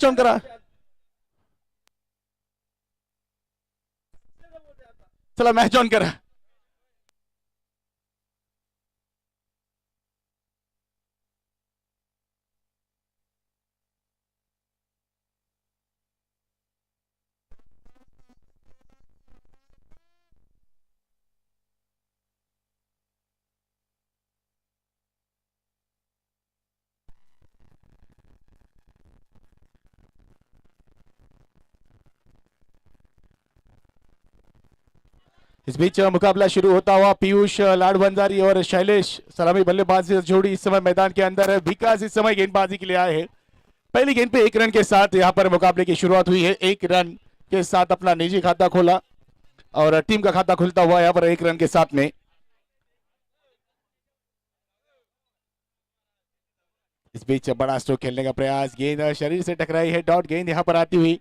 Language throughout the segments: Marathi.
मैच ऑन करा, चला मैच ऑन करा। इस बीच मुकाबला शुरू होता हुआ पीयूष लाडबंजारी और शैलेश सलामी बल्लेबाज जोड़ी इस समय मैदान के अंदर है। विकास इस समय गेंदबाजी के लिए आए हैं। पहली गेंद पे 1 रन के साथ यहां पर मुकाबले की शुरुआत हुई है। 1 रन के साथ अपना निजी खाता खोला और टीम का खाता खुलता हुआ यहां पर 1 रन के साथ में। इस बीच बड़ा स्ट्रोक खेलने का प्रयास, गेंद शरीर से टकराई है, डॉट गेंद यहां पर आती हुई।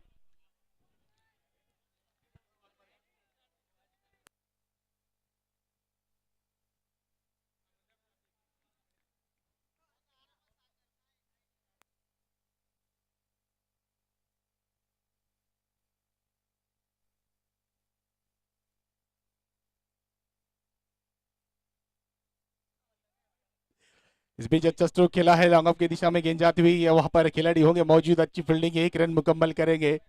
इस बीच अच्छा स्ट्रोक खेला है, लॉन्ग ऑफ की दिशा में गेंद जाती हुई, वहां पर खिलाड़ी होंगे मौजूद, अच्छी फील्डिंग, 1 रन मुकम्मल करेंगे।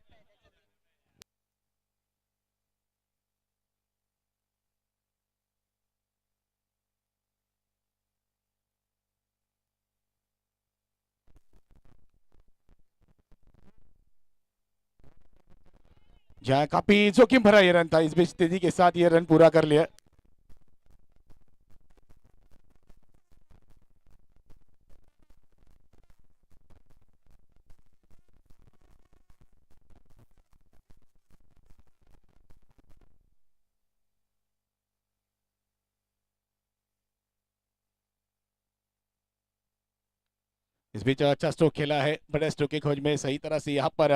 जहां काफी जोखिम भरा ये रन था, इस बीच तेजी के साथ ये रन पूरा कर लिया। इस बीच अच्छा स्ट्रोक खेला है, बड़े स्ट्रोक की खोज में सही तरह से यहाँ पर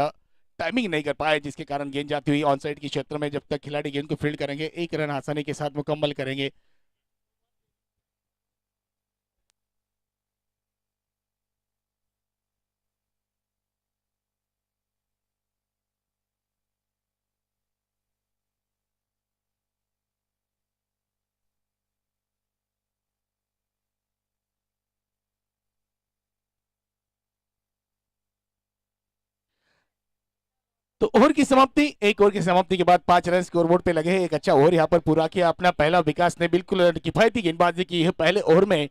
टाइमिंग नहीं कर पाए, जिसके कारण गेंद जाती हुई ऑन साइड के क्षेत्र में। जब तक खिलाड़ी गेंद को फील्ड करेंगे 1 रन आसानी के साथ मुकम्मल करेंगे। तो ओवर की समाप्ति, 1 ओवर की समाप्ति के बाद 5 रन स्कोरबोर्ड पे लगे हैं। एक अच्छा ओवर यहाँ पर पूरा किया अपना पहला। विकास ने बिल्कुल किफायती गेंदबाजी की है पहले ओवर में,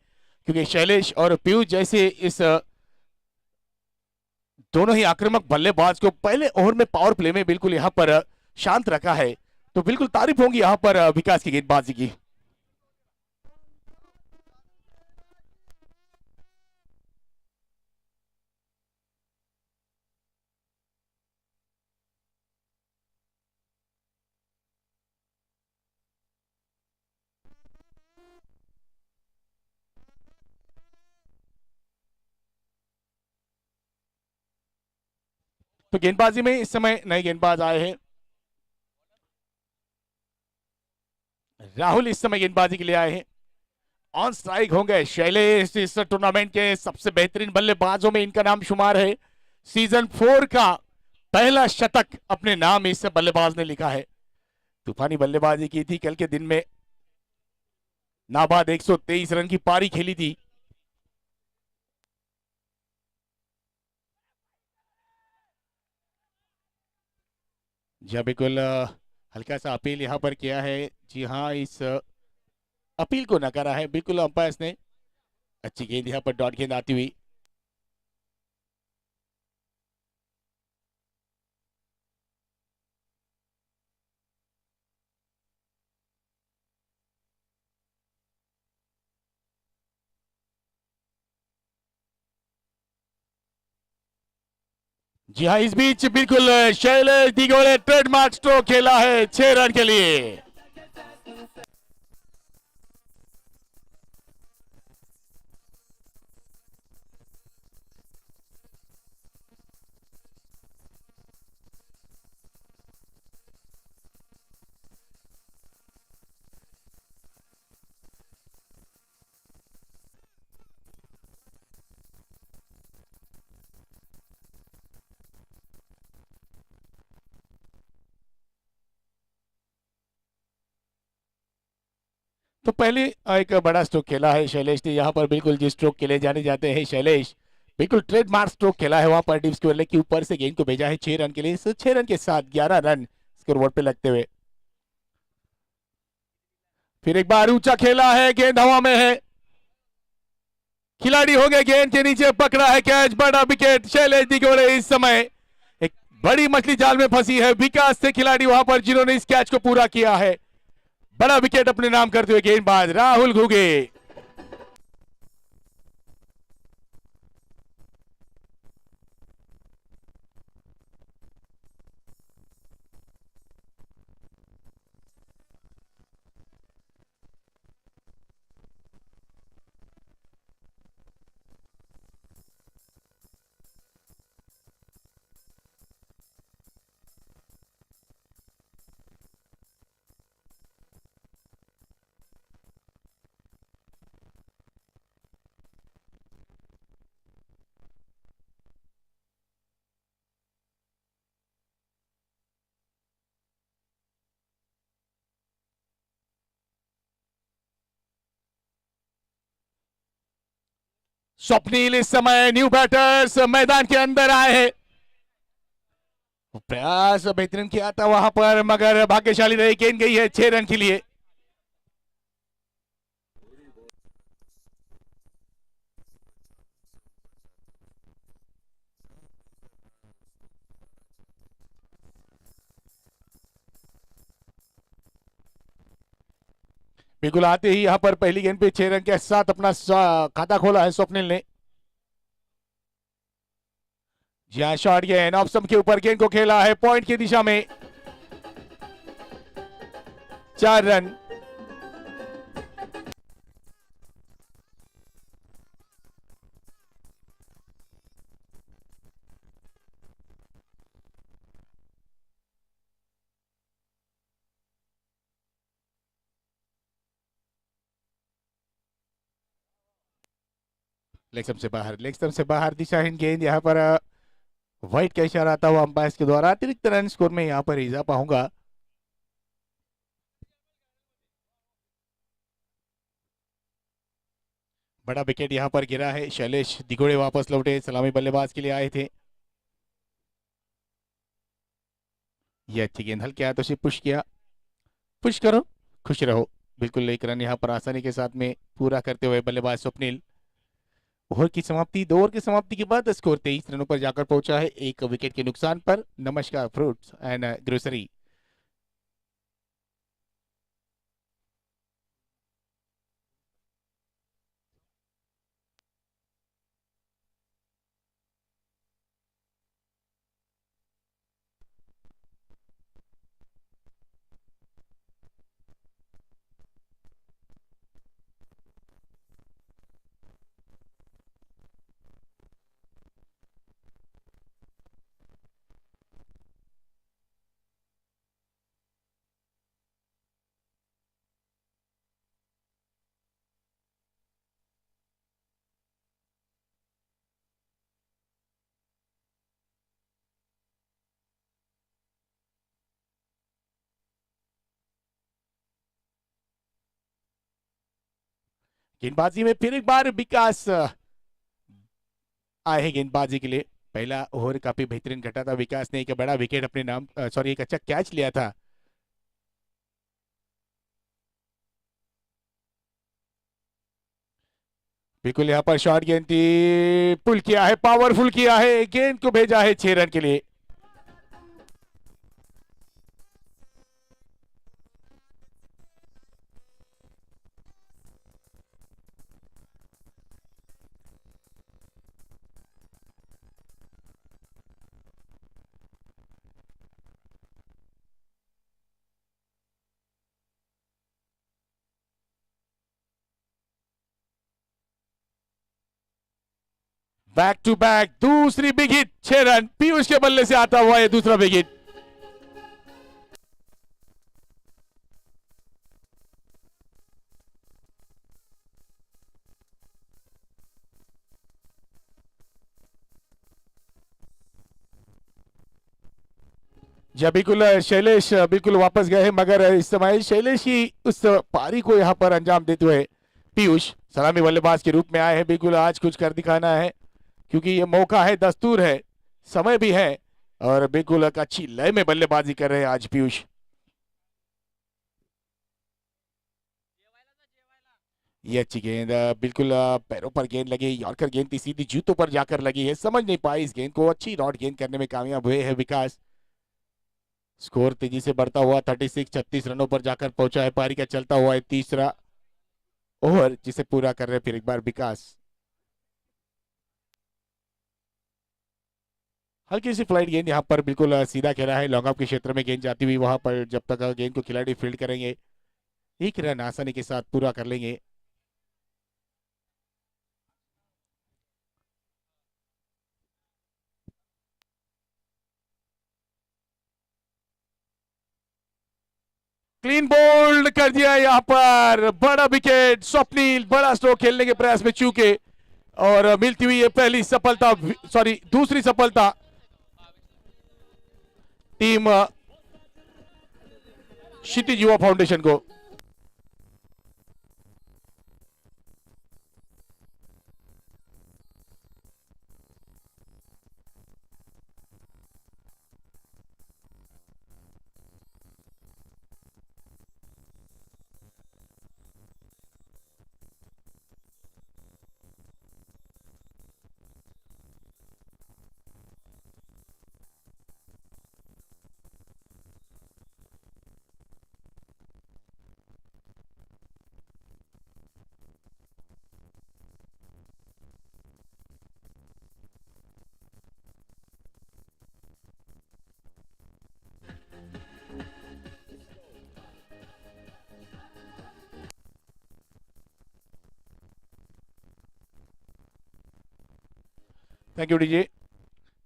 क्योंकि शैलेश और पीयूष जैसे इस दोनों ही आक्रामक बल्लेबाज को पहले ओवर में पावर प्ले में बिल्कुल यहाँ पर शांत रखा है। तो बिल्कुल तारीफ होंगी यहाँ पर विकास की गेंदबाजी की। तो गेंदबाजी में इस समय नए गेंदबाज आए हैं। राहुल इस समय गेंदबाजी के लिए आए हैं। ऑन स्ट्राइक होंगे शैलेश, इस टूर्नामेंट के सबसे बेहतरीन बल्लेबाजों में इनका नाम शुमार है। सीजन 4 का पहला शतक अपने नाम इस बल्लेबाज ने लिखा है। तूफानी बल्लेबाजी की थी कल के दिन में, नाबाद 123 रन की पारी खेली थी। जी हाँ, बिल्कुल हल्का सा अपील यहां पर किया है। जी हाँ, इस अपील को नकारा है बिल्कुल अंपायर ने। अच्छी गेंद यहां पर डॉट गेंद आती हुई। जी हाँ, इस बीच बिल्कुल शैलेश दिगोड़े ट्रेडमार्क स्ट्रोक खेला है 6 रन के लिए। तो पहले एक बड़ा स्ट्रोक खेला है शैलेश ने यहाँ पर, बिल्कुल जिस स्ट्रोक के लिए जाने जाते हैं शैलेश, बिल्कुल ट्रेडमार्क स्ट्रोक खेला है वहां पर डिप्स के बल्ले के ऊपर से गेंद को भेजा है 6 रन के लिए। इस 6 रन के साथ 11 रन स्कोर बोर्ड पे लगते हुए फिर एक बार ऊंचा खेला है, गेंद हवा में है, खिलाड़ी हो गए गेंद के नीचे, पकड़ा है कैच, बड़ा विकेट। शैलेश दिगोड़े इस समय एक बड़ी मछली जाल में फंसी है, विकास थे खिलाड़ी वहां पर जिन्होंने इस कैच को पूरा किया है। बड़ा विकेट अपने नाम करते हुए गेंदबाज राहुल घुगे। स्वप्निल इस समय न्यू बैटर्स मैदान के अंदर आए हैं, प्रयास बेहतरीन किया था वहां पर, मगर भाग्यशाली रही, गेंद गई है 6 रन के लिए। बिल्कुल आते ही यहां पर पहली गेंद पे 6 रन के साथ अपना खाता खोला है स्वप्निल ने। जी हाँ, शॉट गेंद ऑफ स्टंप के ऊपर गेंद को खेला है पॉइंट की दिशा में, 4 रन। लेग स्टंप से बाहर, लेग स्टंप से बाहर दिशाहीन गेंद यहाँ पर व्हाइट का इशारा आता हुआ अंपायर के द्वारा, अतिरिक्त रन स्कोर में यहाँ पर इजाफा होगा। बड़ा विकेट यहाँ पर गिरा है, शैलेश दिगोड़े वापस लौटे, सलामी बल्लेबाज के लिए आए थे। ये अच्छी गेंद हल्के हाथों से पुश किया, पुश करो खुश रहो, बिल्कुल एक रन यहाँ पर आसानी के साथ में पूरा करते हुए बल्लेबाज स्वप्निल। ओवर की समाप्ति, 2 ओवर की समाप्ति के बाद स्कोर 23 रनों पर जाकर पहुंचा है, 1 विकेट के नुकसान पर। नमस्कार फ्रूट्स एंड ग्रोसरी। गेंदबाजी में फिर एक बार विकास आए हैं गेंदबाजी के लिए। पहला ओवर काफी बेहतरीन घटा था, विकास ने एक बड़ा विकेट अपने नाम, सॉरी एक अच्छा कैच लिया था। बिल्कुल यहाँ पर शॉर्ट गेंद थी, पुल किया है, पावरफुल किया है, गेंद को भेजा है 6 रन के लिए। बैक टू बैक दूसरी बिग हिट, 6 रन, पीयूष के बल्ले से आता हुआ है दूसरा बिग हिट। जी बिल्कुल शैलेश बिल्कुल वापस गए हैं, मगर इस समय शैलेश ही उस पारी को यहाँ पर अंजाम देते हुए पीयूष सलामी बल्लेबाज के रूप में आए हैं। बिल्कुल आज कुछ कर दिखाना है, क्योंकि ये मौका है, दस्तूर है, समय भी है, और बिल्कुल एक अच्छी लय में बल्लेबाजी कर रहे हैं आज पीयूष। ये अच्छी गेंद बिल्कुल पैरों पर गेंद लगी, यॉर्कर गेंद थी, सीधी जूतों पर जाकर लगी है, समझ नहीं पाई इस गेंद को, अच्छी रॉड गेंद करने में कामयाब हुए हैं विकास। स्कोर तेजी से बढ़ता हुआ 36 रनों पर जाकर पहुंचा है। पारी का चलता हुआ है तीसरा ओवर, जिसे पूरा कर रहे हैं फिर एक बार विकास। हल्की सी फ्लाइट गेंद यहाँ पर बिल्कुल सीधा खेला है, लॉन्ग ऑफ के क्षेत्र में गेंद जाती हुई, वहां पर जब तक गेंद को खिलाड़ी फील्ड करेंगे एक रन आसानी के साथ पूरा कर लेंगे। क्लीन बोल्ड कर दिया यहाँ पर, बड़ा विकेट, स्वप्निल बड़ा स्ट्रोक खेलने के प्रयास में चूके, और मिलती हुई है पहली सफलता, सॉरी दूसरी सफलता टीम क्षितिज युवा फाउंडेशन को। Thank you DJ.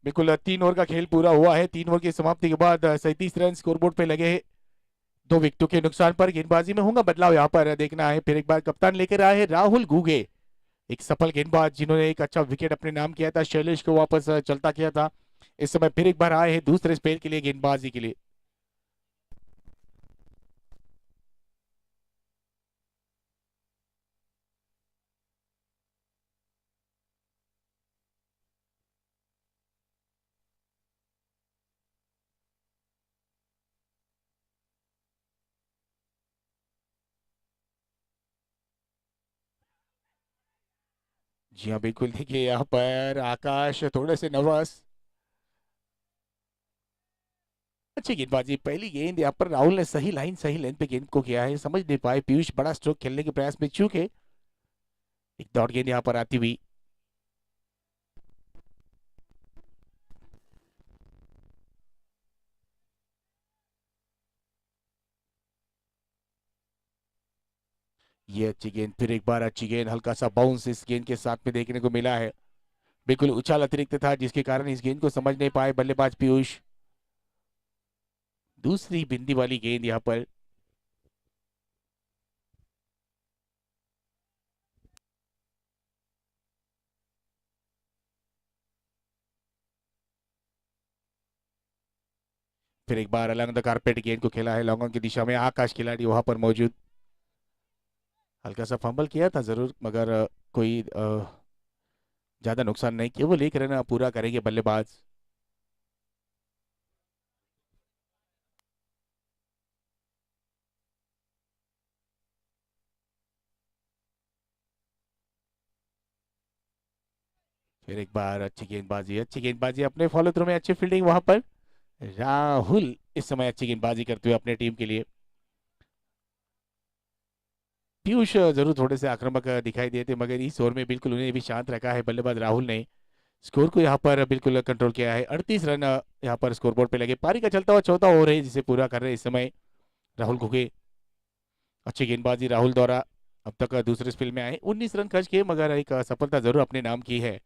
बिल्कुल 3 ओवर का खेल पूरा हुआ है। 3 ओवर की समाप्ति के बाद 37 रन स्कोरबोर्ड पे लगे हैं। 2 विकेटों के नुकसान पर गेंदबाजी में होगा बदलाव, यहाँ पर देखना है। फिर एक बार कप्तान लेकर आए हैं राहुल घुगे, एक सफल गेंदबाज जिन्होंने एक अच्छा विकेट अपने नाम किया था, शैलेश को वापस चलता किया था। इस समय फिर एक बार आए हैं दूसरे स्पेल के लिए, गेंदबाजी के लिए। जी हाँ बिल्कुल, देखिए यहाँ पर आकाश थोड़े से नर्वस। अच्छी गेंदबाजी, पहली गेंद यहाँ पर राहुल ने सही लाइन सही लेंथ पे गेंद को किया है, समझ नहीं पाए पीयूष, बड़ा स्ट्रोक खेलने के प्रयास में चूके। एक डॉट गेंद यहाँ पर आती हुई। ये अच्छी गेंद, फिर एक बार अच्छी गेंद, हल्का सा बाउंस इस गेंद के साथ में देखने को मिला है। बिल्कुल उछाल अतिरिक्त था, जिसके कारण इस गेंद को समझ नहीं पाए बल्लेबाज पीयूष। दूसरी बिंदी वाली गेंद यहाँ पर। फिर एक बार अलग द कारपेट गेंद को खेला है लॉन्ग ऑन की दिशा में, आकाश खिलाड़ी वहां पर मौजूद। हल्का सा फंबल किया था जरूर, मगर कोई ज्यादा नुकसान नहीं, केवल एक रन पूरा करेंगे बल्लेबाज। फिर एक बार अच्छी गेंदबाजी, अच्छी गेंदबाजी अपने फॉलो थ्रू में, अच्छी फील्डिंग वहां पर। राहुल इस समय अच्छी गेंदबाजी करते हुए अपने टीम के लिए। पीयूष जरूर थोड़े से आक्रामक दिखाई दिए थे, मगर इस ओवर में बिल्कुल उन्हें भी शांत रखा है बल्लेबाज राहुल ने। स्कोर को यहाँ पर बिल्कुल कंट्रोल किया है। 38 रन यहाँ पर स्कोरबोर्ड पे लगे। पारी का चलता हुआ चौथा ओवर है, जिसे पूरा कर रहे हैं इस समय राहुल घुगे। अच्छी गेंदबाजी राहुल द्वारा। अब तक दूसरे स्पेल में आए 19 रन खर्च किए, मगर एक सफलता जरूर अपने नाम की है।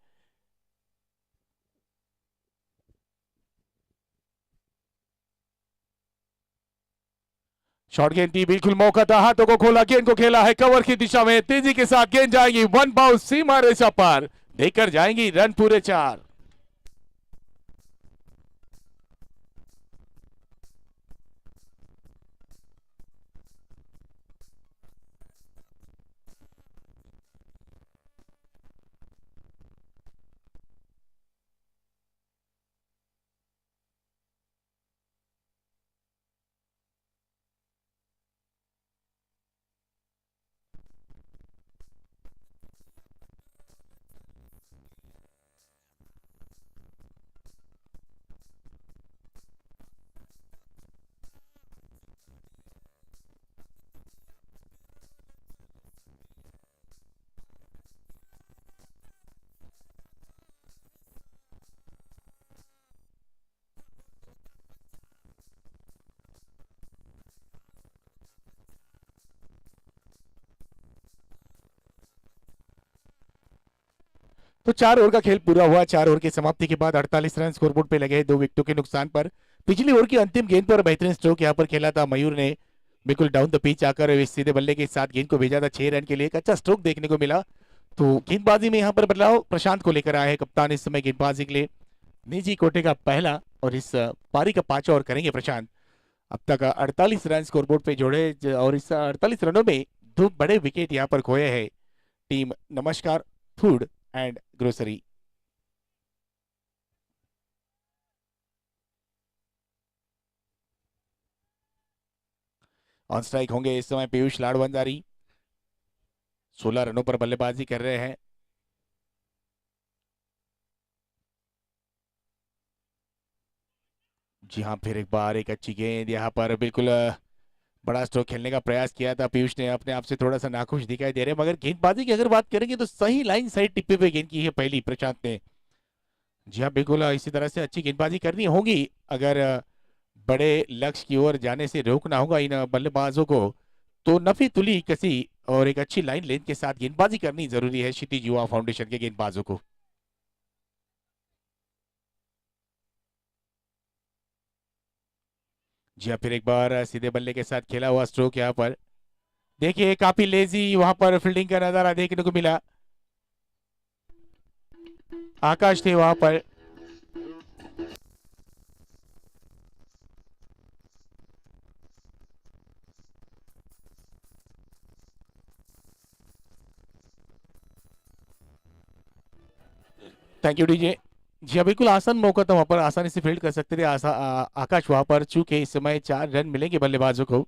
शॉर्ट गेंद थी, बिल्कुल मौका था, हाथों को खोला, गेंद को खेला है कवर की दिशा में, तेजी के साथ गेंद जाएगी, वन बाउंस सीमा रेखा पर देकर जाएंगी रन पूरे 4। तो 4 ओवर का खेल पूरा हुआ। 4 ओवर की समाप्ति के बाद 48 रन स्कोरबोर्ड पे लगे 2 विकेटों के नुकसान पर। पिछली ओवर की अंतिम गेंद पर बेहतरीन स्ट्रोक यहाँ पर खेला था मयूर ने, बिल्कुल डाउन द पिच आकर इस सीधे बल्ले के साथ गेंद को भेजा था 6 रन के लिए। एक अच्छा स्ट्रोक देखने को मिला। तो गेंदबाजी में यहाँ पर बदलाव प्रशांत को लेकर आया है कप्तान इस समय गेंदबाजी के लिए। निजी कोटे का पहला और इस पारी का 5वां ओवर करेंगे प्रशांत। अब तक 48 रन स्कोरबोर्ड पे जोड़े और इस 48 रनों में 2 बड़े विकेट यहाँ पर खोए हैं टीम नमस्कार food end grocery. On strike होंगे इस समय पीयूष लाडवंजारी, 16 रनों पर बल्लेबाजी कर रहे हैं। जी हाँ, फिर एक बार एक अच्छी गेंद यहाँ पर, बिल्कुल बड़ा स्ट्रोक खेलने का प्रयास किया था पीयूष ने, अपने आप से थोड़ा सा नाखुश दिखाई दे रहे, मगर गेंदबाजी की अगर बात करेंगे तो सही लाइन साइड टिप्पे पे गेंद की है पहली प्रशांत ने। जी हाँ बिल्कुल, इसी तरह से अच्छी गेंदबाजी करनी होगी अगर बड़े लक्ष्य की ओर जाने से रोकना होगा इन बल्लेबाजों को। तो नफी तुली कसी और एक अच्छी लाइन लेंथ के साथ गेंदबाजी करनी जरूरी है क्षितिज युवा फाउंडेशन के गेंदबाजों को। जी हाँ, फिर एक बार सीधे बल्ले के साथ खेला हुआ स्ट्रोक यहाँ पर। देखिए काफी लेजी वहां पर फील्डिंग का नजारा देखने को मिला। आकाश थे वहां पर। Thank you DJ. जी हाँ बिल्कुल, आसान मौका था वहां पर, आसानी से फील्ड कर सकते थे आकाश वहां पर, चूंकि इस समय 4 रन मिलेंगे बल्लेबाजों को।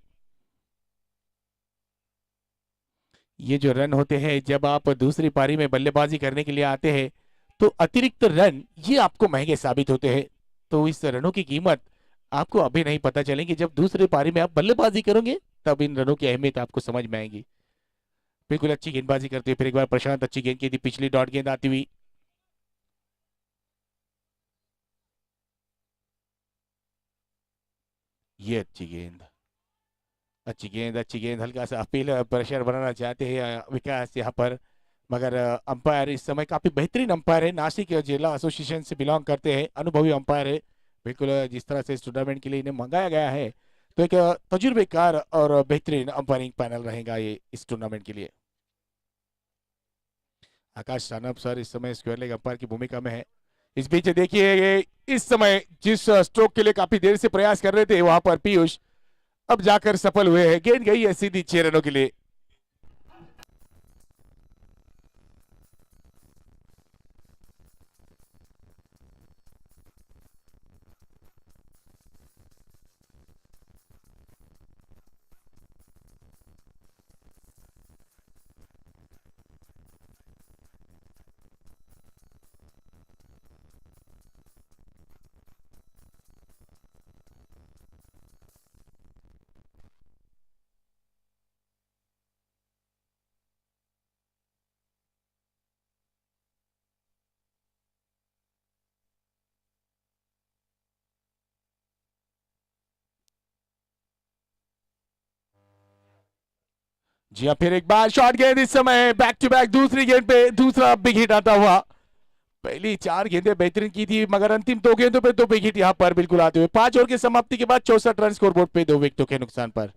ये जो रन होते हैं जब आप दूसरी पारी में बल्लेबाजी करने के लिए आते हैं तो अतिरिक्त रन ये आपको महंगे साबित होते हैं। तो इस रनों की कीमत आपको अभी नहीं पता चलेगी, जब दूसरी पारी में आप बल्लेबाजी करोगे तब इन रनों की अहमियत आपको समझ में आएगी। बिल्कुल अच्छी गेंदबाजी करते हुए फिर एक बार प्रशांत अच्छी गेंद की थी, पिछली डॉट गेंद आती हुई। ये अच्छी गेंद, अच्छी गेंद, अच्छी गेंद, हल्का सा अपील प्रेशर बनाना चाहते हैं विकास यहाँ पर, मगर अंपायर इस समय काफी बेहतरीन अंपायर है, नासिक जिला एसोसिएशन से बिलोंग करते हैं, अनुभवी अंपायर है। बिल्कुल जिस तरह से इस टूर्नामेंट के लिए इन्हें मंगाया गया है तो एक तजुर्बेकार और बेहतरीन अंपायरिंग पैनल रहेगा ये इस टूर्नामेंट के लिए। आकाश सानप सर इस समय स्क्वायर लेग अंपायर की भूमिका में है। इस बीच देखिए ये इस समय जिस स्ट्रोक के लिए काफी देर से प्रयास कर रहे थे वहां पर पीयूष अब जाकर सफल हुए हैं, गेंद गई है सीधी 6 रनों के लिए। जी हाँ, फिर एक बार शॉट गेंद इस समय बैक टू बैक दूसरी गेंद पे दूसरा बिग हिट आता हुआ। पहली 4 गेंदें बेहतरीन की थी मगर अंतिम 2 गेंदों पे 2 विकेट यहाँ पर बिल्कुल आते हुए 5 ओवर की समाप्ति के बाद 64 रन स्कोरबोर्ड पे 2 विकेटों के नुकसान पर।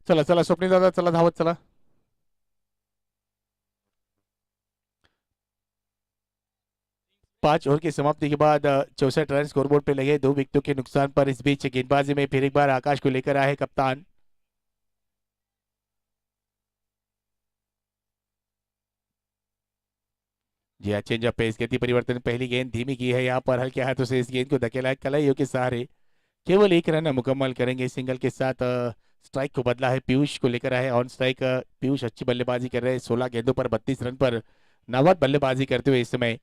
चला चला स्वप्नील दादा, चला धावत चला। 5 ओवर की समाप्ति के बाद 64 रन स्कोरबोर्ड पे लगे, 2 विकेटों के नुकसान पर। इस बीच गेंदबाजी में फिर एक बार आकाश को लेकर आए कप्तान। जी हाँ, चेंज ऑफ पेस, गति परिवर्तन, पहली गेंद धीमी की है यहाँ पर, हल्के हाथों से इस गेंद को धकेला है, कलाइयों के सहारे केवल एक रन मुकम्मल करेंगे। सिंगल के साथ स्ट्राइक को बदला है, पीयूष को लेकर आए ऑन स्ट्राइक। पीयूष अच्छी बल्लेबाजी कर रहे हैं, 16 गेंदों पर 32 रन पर नाबाद बल्लेबाजी करते हुए इस समय।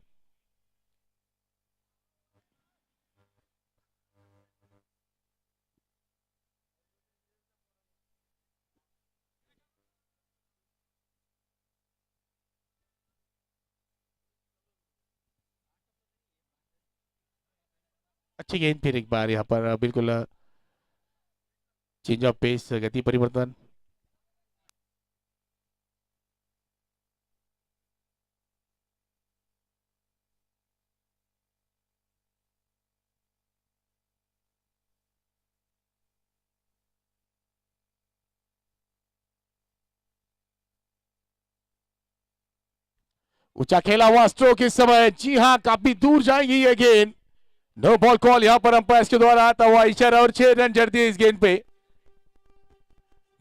अच्छी गेंद, फिर एक बार यहाँ पर बिल्कुल चेंज ऑफ पेस, गति परिवर्तन। ऊंचा खेला हुआ स्ट्रोक इस समय, जी हाँ काफी दूर जाएंगी ये गेंद। नो बॉल कॉल यहाँ पर अंपायर के द्वारा आता हुआ इशारा, और 6 रन जड़ दिए इस गेंद पे।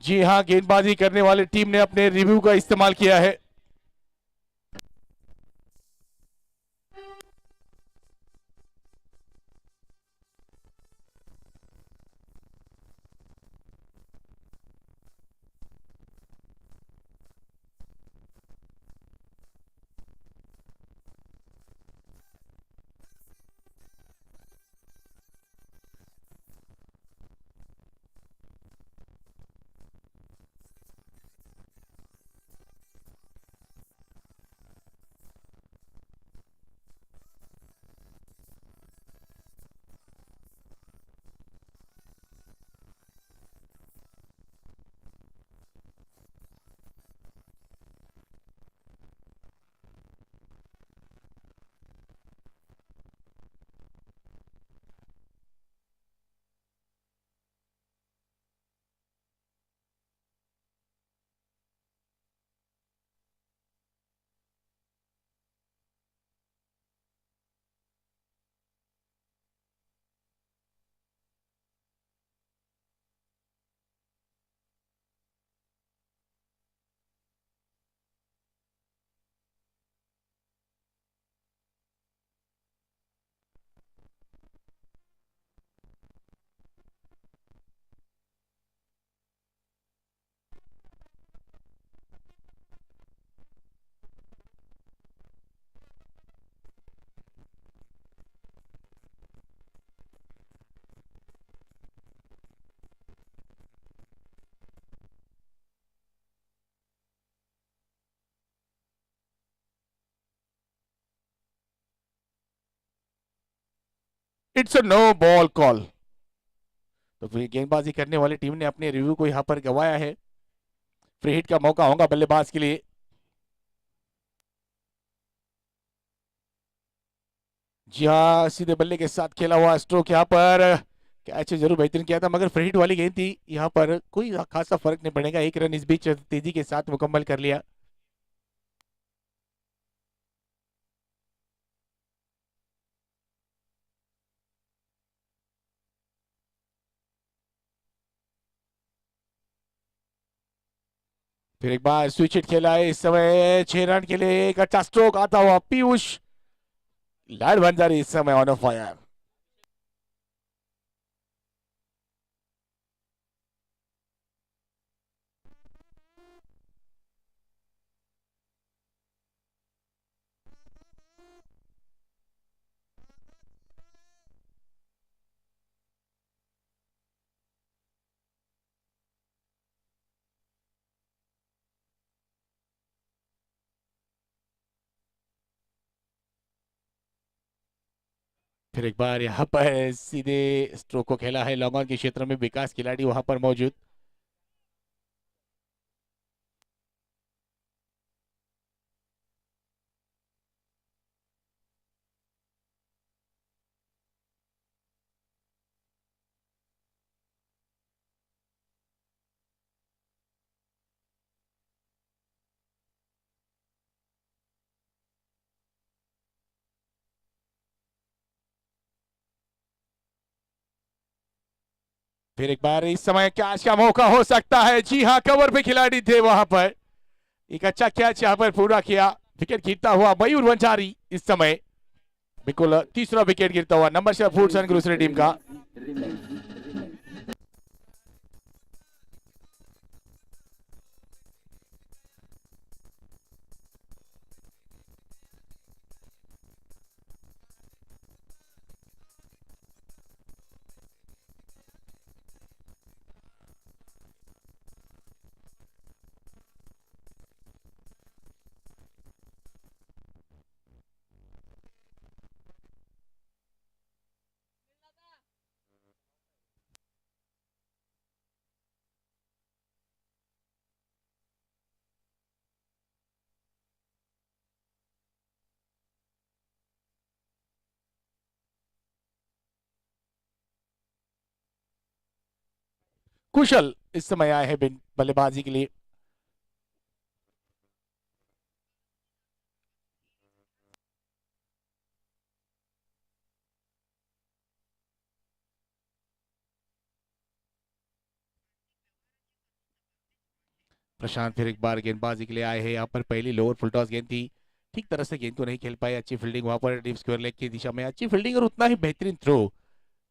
जी हाँ, गेंदबाजी करने वाली टीम ने अपने रिव्यू का इस्तेमाल किया है। It's a no ball call. तो फिर गेंदबाजी करने वाली टीम ने अपने रिव्यू को यहाँ पर गवाया है। फ्री हिट का मौका होगा बल्लेबाज के लिए। जी हाँ, सीधे बल्ले के साथ खेला हुआ स्ट्रोक यहाँ पर, कैच जरूर बेहतरीन किया था, मगर फ्री हिट वाली गेंद थी, यहाँ पर कोई खासा फर्क नहीं पड़ेगा। एक रन इस बीच तेजी के साथ मुकम्मल कर लिया। फिर एक बार स्विच हिट खेला है इस समय, 6 रन के लिए एक अच्छा स्ट्रोक आता हुआ पीयूष। लाड भंडारी इस समय ऑन फायर। फिर एक बार यहाँ पर सीधे स्ट्रोक को खेला है, लॉन्ग ऑन के क्षेत्र में विकास खिलाड़ी वहां पर मौजूद। फिर एक बार इस समय कैच का मौका हो सकता है। जी हाँ, कवर पे खिलाड़ी थे वहां पर। एक अच्छा कैच यहाँ पर पूरा किया। विकेट गिरता हुआ मयूर वंजारी इस समय बिल्कुल तीसरा विकेट गिरता हुआ number 6 foods end grocery team का। कुशल इस समय आए हैं बल्लेबाजी के लिए। प्रशांत फिर एक बार गेंदबाजी के लिए आए हैं यहाँ पर। पहली लोअर फुल टॉस गेंद थी, ठीक तरह से गेंद को नहीं खेल पाए। अच्छी फील्डिंग वहां पर डीप स्क्वायर लेग की दिशा में, अच्छी फील्डिंग और उतना ही बेहतरीन थ्रो,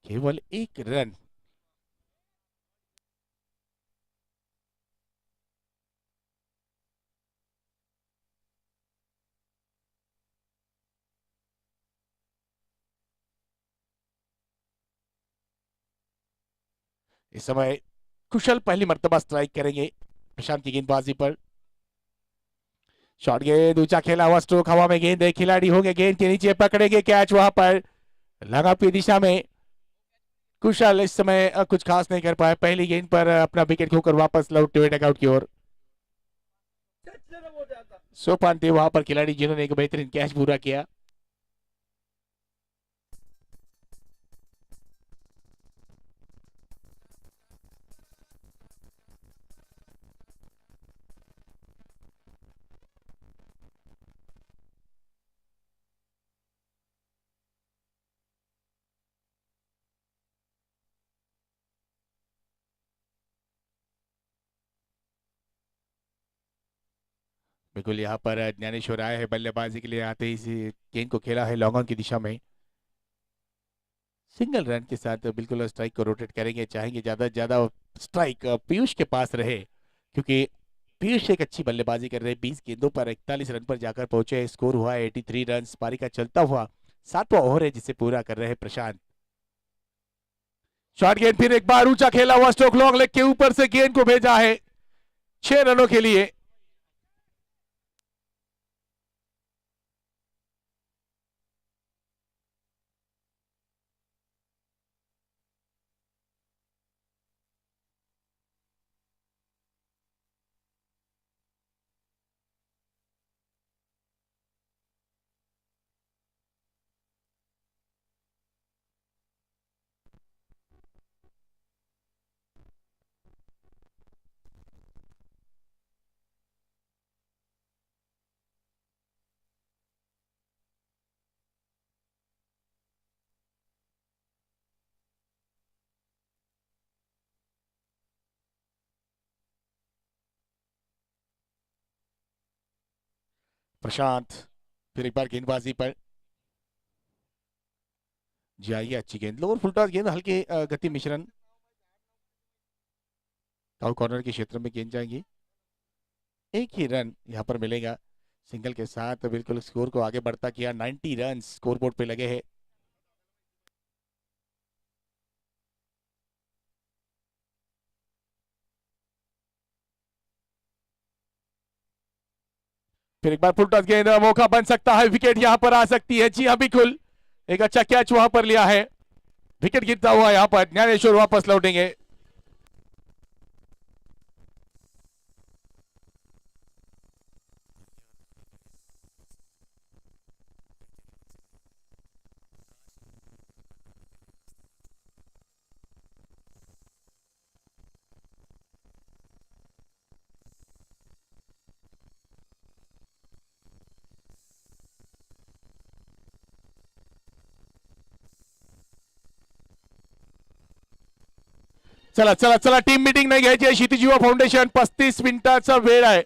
केवल एक रन। इस समय कुशल पहली मर्तबा स्ट्राइक करेंगे प्रशांत की गेंदबाजी पर। शॉट गेंद ऊंचा खेला हुआ स्ट्रोक हवा में, गेंद एक खिलाड़ी होंगे गेंद के नीचे, पकड़ेंगे कैच वहां पर लगा की दिशा में। कुशल इस समय कुछ खास नहीं कर पाए। पहली गेंद पर अपना विकेट खोकर वापस लौटते हुए डगआउट की ओर। सोपान थे वहां पर खिलाड़ी जिन्होंने एक बेहतरीन कैच पूरा किया। बिल्कुल यहाँ पर ज्ञानेश्वर आए हैं बल्लेबाजी के लिए। आते ही इस गेंद को खेला है लॉन्ग ऑन की दिशा में। सिंगल रन के साथ बिल्कुल स्ट्राइक को रोटेट करेंगे, चाहेंगे ज्यादा से ज्यादा स्ट्राइक पीयूष के पास रहे, क्योंकि पीयूष एक अच्छी बल्लेबाजी कर रहे हैं। 20 गेंदों पर 41 रन पर जाकर पहुंचे। स्कोर हुआ 83 रन। पारी का चलता हुआ 7वां ओवर है जिसे पूरा कर रहे हैं प्रशांत। शॉट गेंद फिर एक बार ऊंचा खेला हुआ स्ट्रोक लॉन्ग लेग के ऊपर से गेंद को भेजा है 6 रनों के लिए। प्रशांत फिर एक बार गेंदबाजी पर। जी आइए, अच्छी गेंद लोअर फुल टॉस गेंद, हल्के गति मिश्रण। काउ कॉर्नर के क्षेत्र में गेंद जाएंगी। एक ही रन यहाँ पर मिलेगा। सिंगल के साथ बिल्कुल स्कोर को आगे बढ़ता किया। 90 रन स्कोरबोर्ड पे लगे हैं। फिर एक बार फुल टॉस गेंद, मौका बन सकता है, विकेट यहां पर आ सकती है। जी हाँ बिल्कुल, एक अच्छा कैच वहां पर लिया है। विकेट गिरता हुआ यहां पर ज्ञानेश्वर वापस लौटेंगे। चला चला चला, टीम मीटिंग नाही घ्यायची आहे. क्षितिज युवा फाउंडेशन 35 मिनिटाचा वेळ आहे.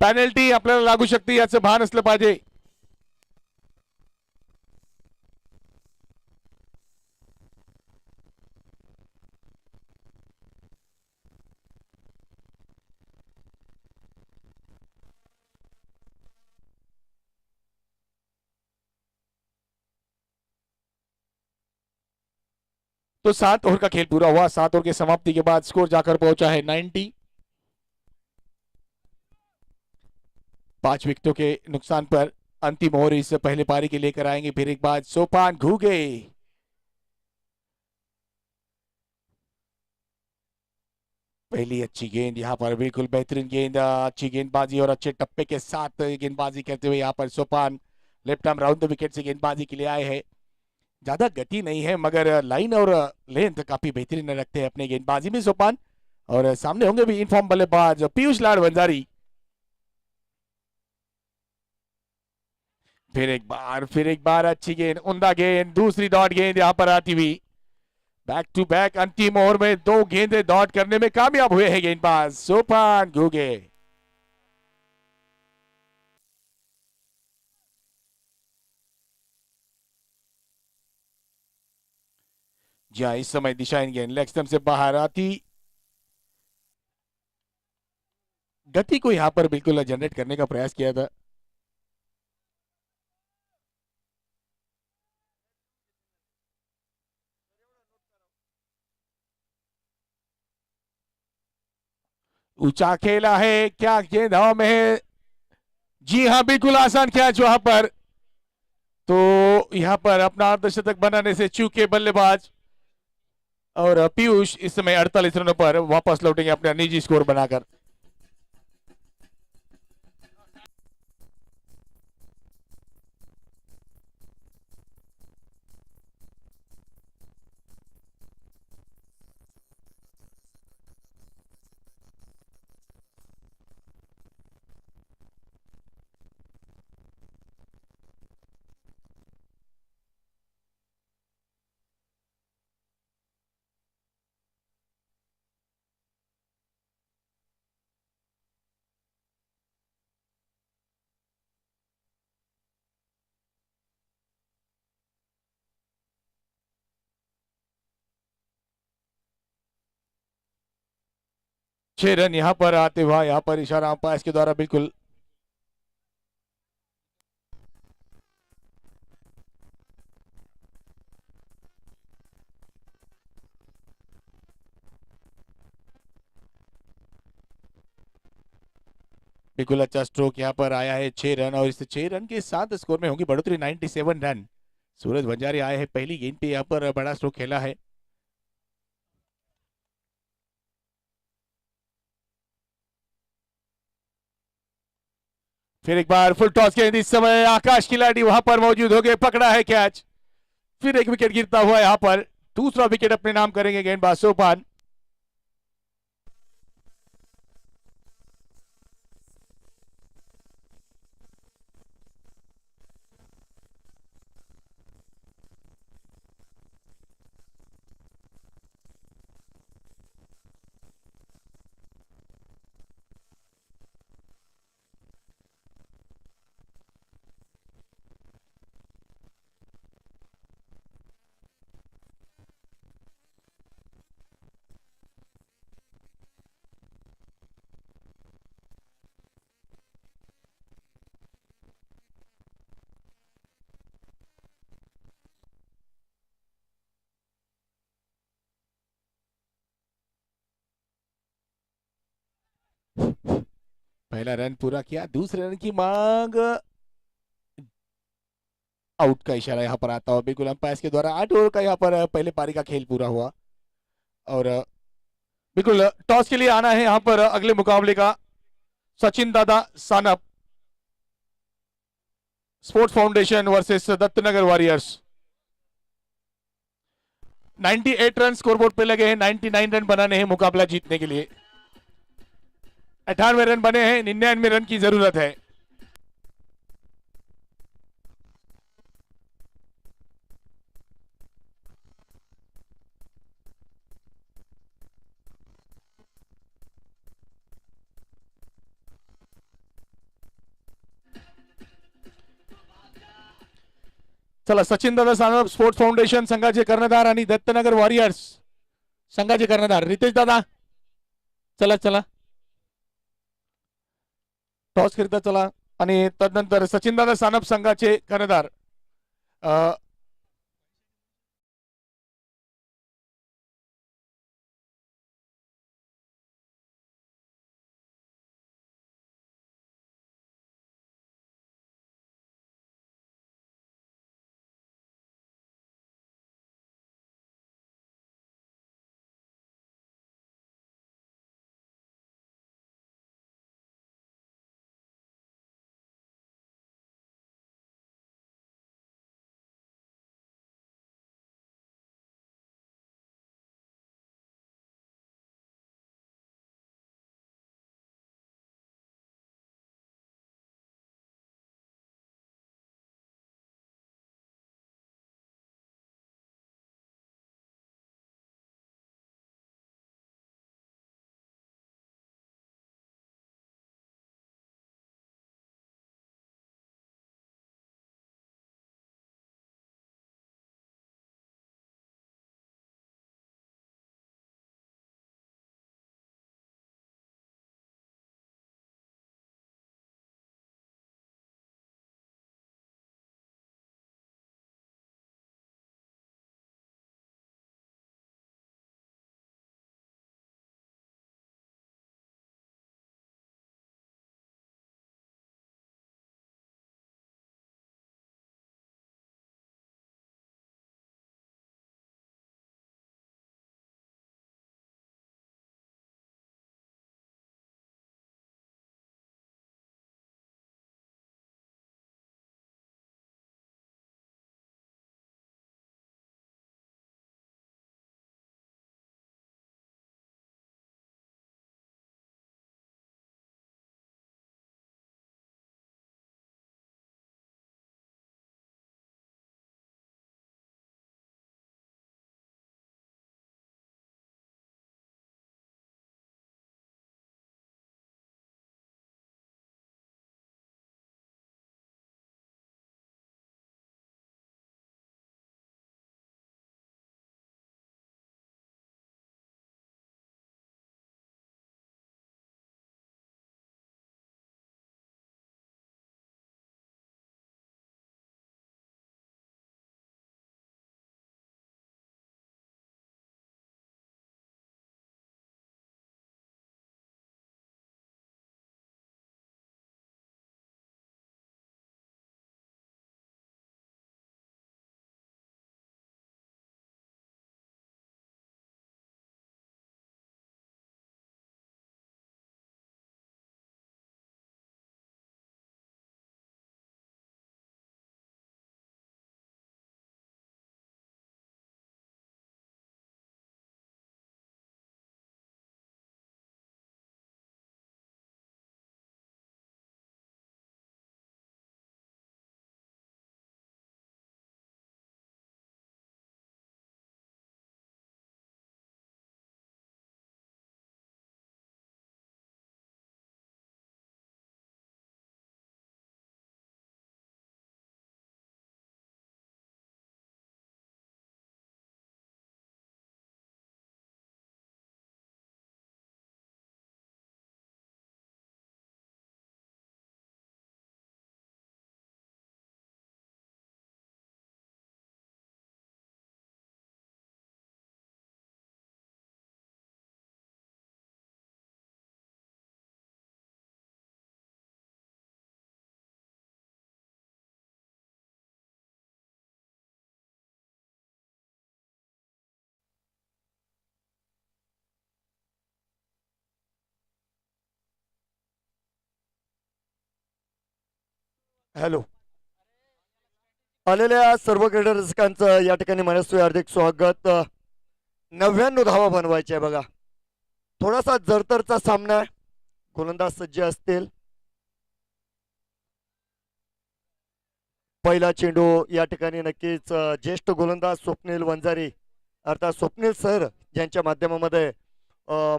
पेनल्टी आपल्याला लागू शकते याचं भान असलं पाहिजे. तो 7 ओवर का खेल पूरा हुआ. 7 ओवर की समाप्ति के बाद स्कोर जाकर पहुंचा है 90. 5 विकेटों के नुकसान पर अंतिम ओवर इस पहले पारी के लेकर आएंगे फिर एक बार सोपान घूगे. पहली अच्छी गेंद यहां पर, बिल्कुल बेहतरीन गेंद, अच्छी गेंदबाजी और अच्छे टप्पे के साथ गेंदबाजी करते हुए यहां पर Sopan left arm round the wicket से गेंदबाजी के लिए आए हैं. ज्यादा गति नहीं है मगर लाइन और लेंथ काफी बेहतरीन रखते हैं अपने गेंदबाजी में सोपान. और सामने होंगे भी इनफॉर्म बल्लेबाज पीयूष लाल वंजारी. फिर एक बार अच्छी गेंद, उमदा गेंद, दूसरी डॉट गेंद यहां पर आती हुई. बैक टू बैक अंतिम ओवर में 2 गेंदें डॉट करने में कामयाब हुए हैं गेंदबाज सोपान घूगे. जी हाँ, इस समय दिशा इन गेंद लेग स्टंप से बाहर आती. गति को यहां पर बिल्कुल जनरेट करने का प्रयास किया था. ऊंचा खेला है, क्या गेंद हवा में है. जी हाँ, बिल्कुल आसान कैच वहां पर. तो यहां पर अपना अर्धशतक बनाने से चूके बल्लेबाज और पीयूष इस समय 48 रनों पर वापस लौटेंगे अपना निजी स्कोर बनाकर. छह रन यहां पर आते हुआ, यहां पर इशारा अंपायर के द्वारा बिल्कुल. बिल्कुल अच्छा स्ट्रोक यहां पर आया है. 6 रन और इस 6 रन के साथ स्कोर में होगी बढ़ोतरी 97 रन. सूरज बंजारे आए हैं पहली गेंद पे, यहां पर बड़ा स्ट्रोक खेला है. फिर एक बार फुल टॉस गेंद, इस समय आकाश खिलाड़ी वहां पर मौजूद हो गए, पकड़ा है कैच. फिर एक विकेट गिरता हुआ यहां पर. दूसरा विकेट अपने नाम करेंगे गेंदबाज सोपान. पहला रन पूरा किया, दूसरे रन की मांग. आउट का इशारा यहां पर आता हुआ बिल्कुल अंपायर के द्वारा. 8 ओवर का यहां पर पहले पारी का खेल पूरा हुआ. और बिल्कुल टॉस के लिए आना है यहां पर अगले मुकाबले का Sachin Dada Sanap. Sports foundation versus Dattanagar warriors. 98 run scoreboard पे लगे हैं. 99 रन बनाने हैं मुकाबला जीतने के लिए. 98 रन बने हैं, 99 रन की जरूरत है. चला सचिन दादा सानप स्पोर्ट्स फाउंडेशन संघाचे कर्णधार आणि दत्तनगर वॉरियर्स संघाचे कर्णधार रितेश दादा चला चला टॉस खेळता चला आणि तदनंतर सचिन दादा सानप संघाचे कर्णधार हॅलो आलेल्या सर्व क्रीडा रसिकांचं या ठिकाणी मनस्वी हार्दिक स्वागत. 99 धावा बनवायच्या बघा. थोडासा जरतरचा सामना आहे. गोलंदाज सज्ज असतील. पहिला चेंडू या ठिकाणी नक्कीच ज्येष्ठ गोलंदाज स्वप्नील वंजारी अर्थात स्वप्नील सर ज्यांच्या माध्यमामध्ये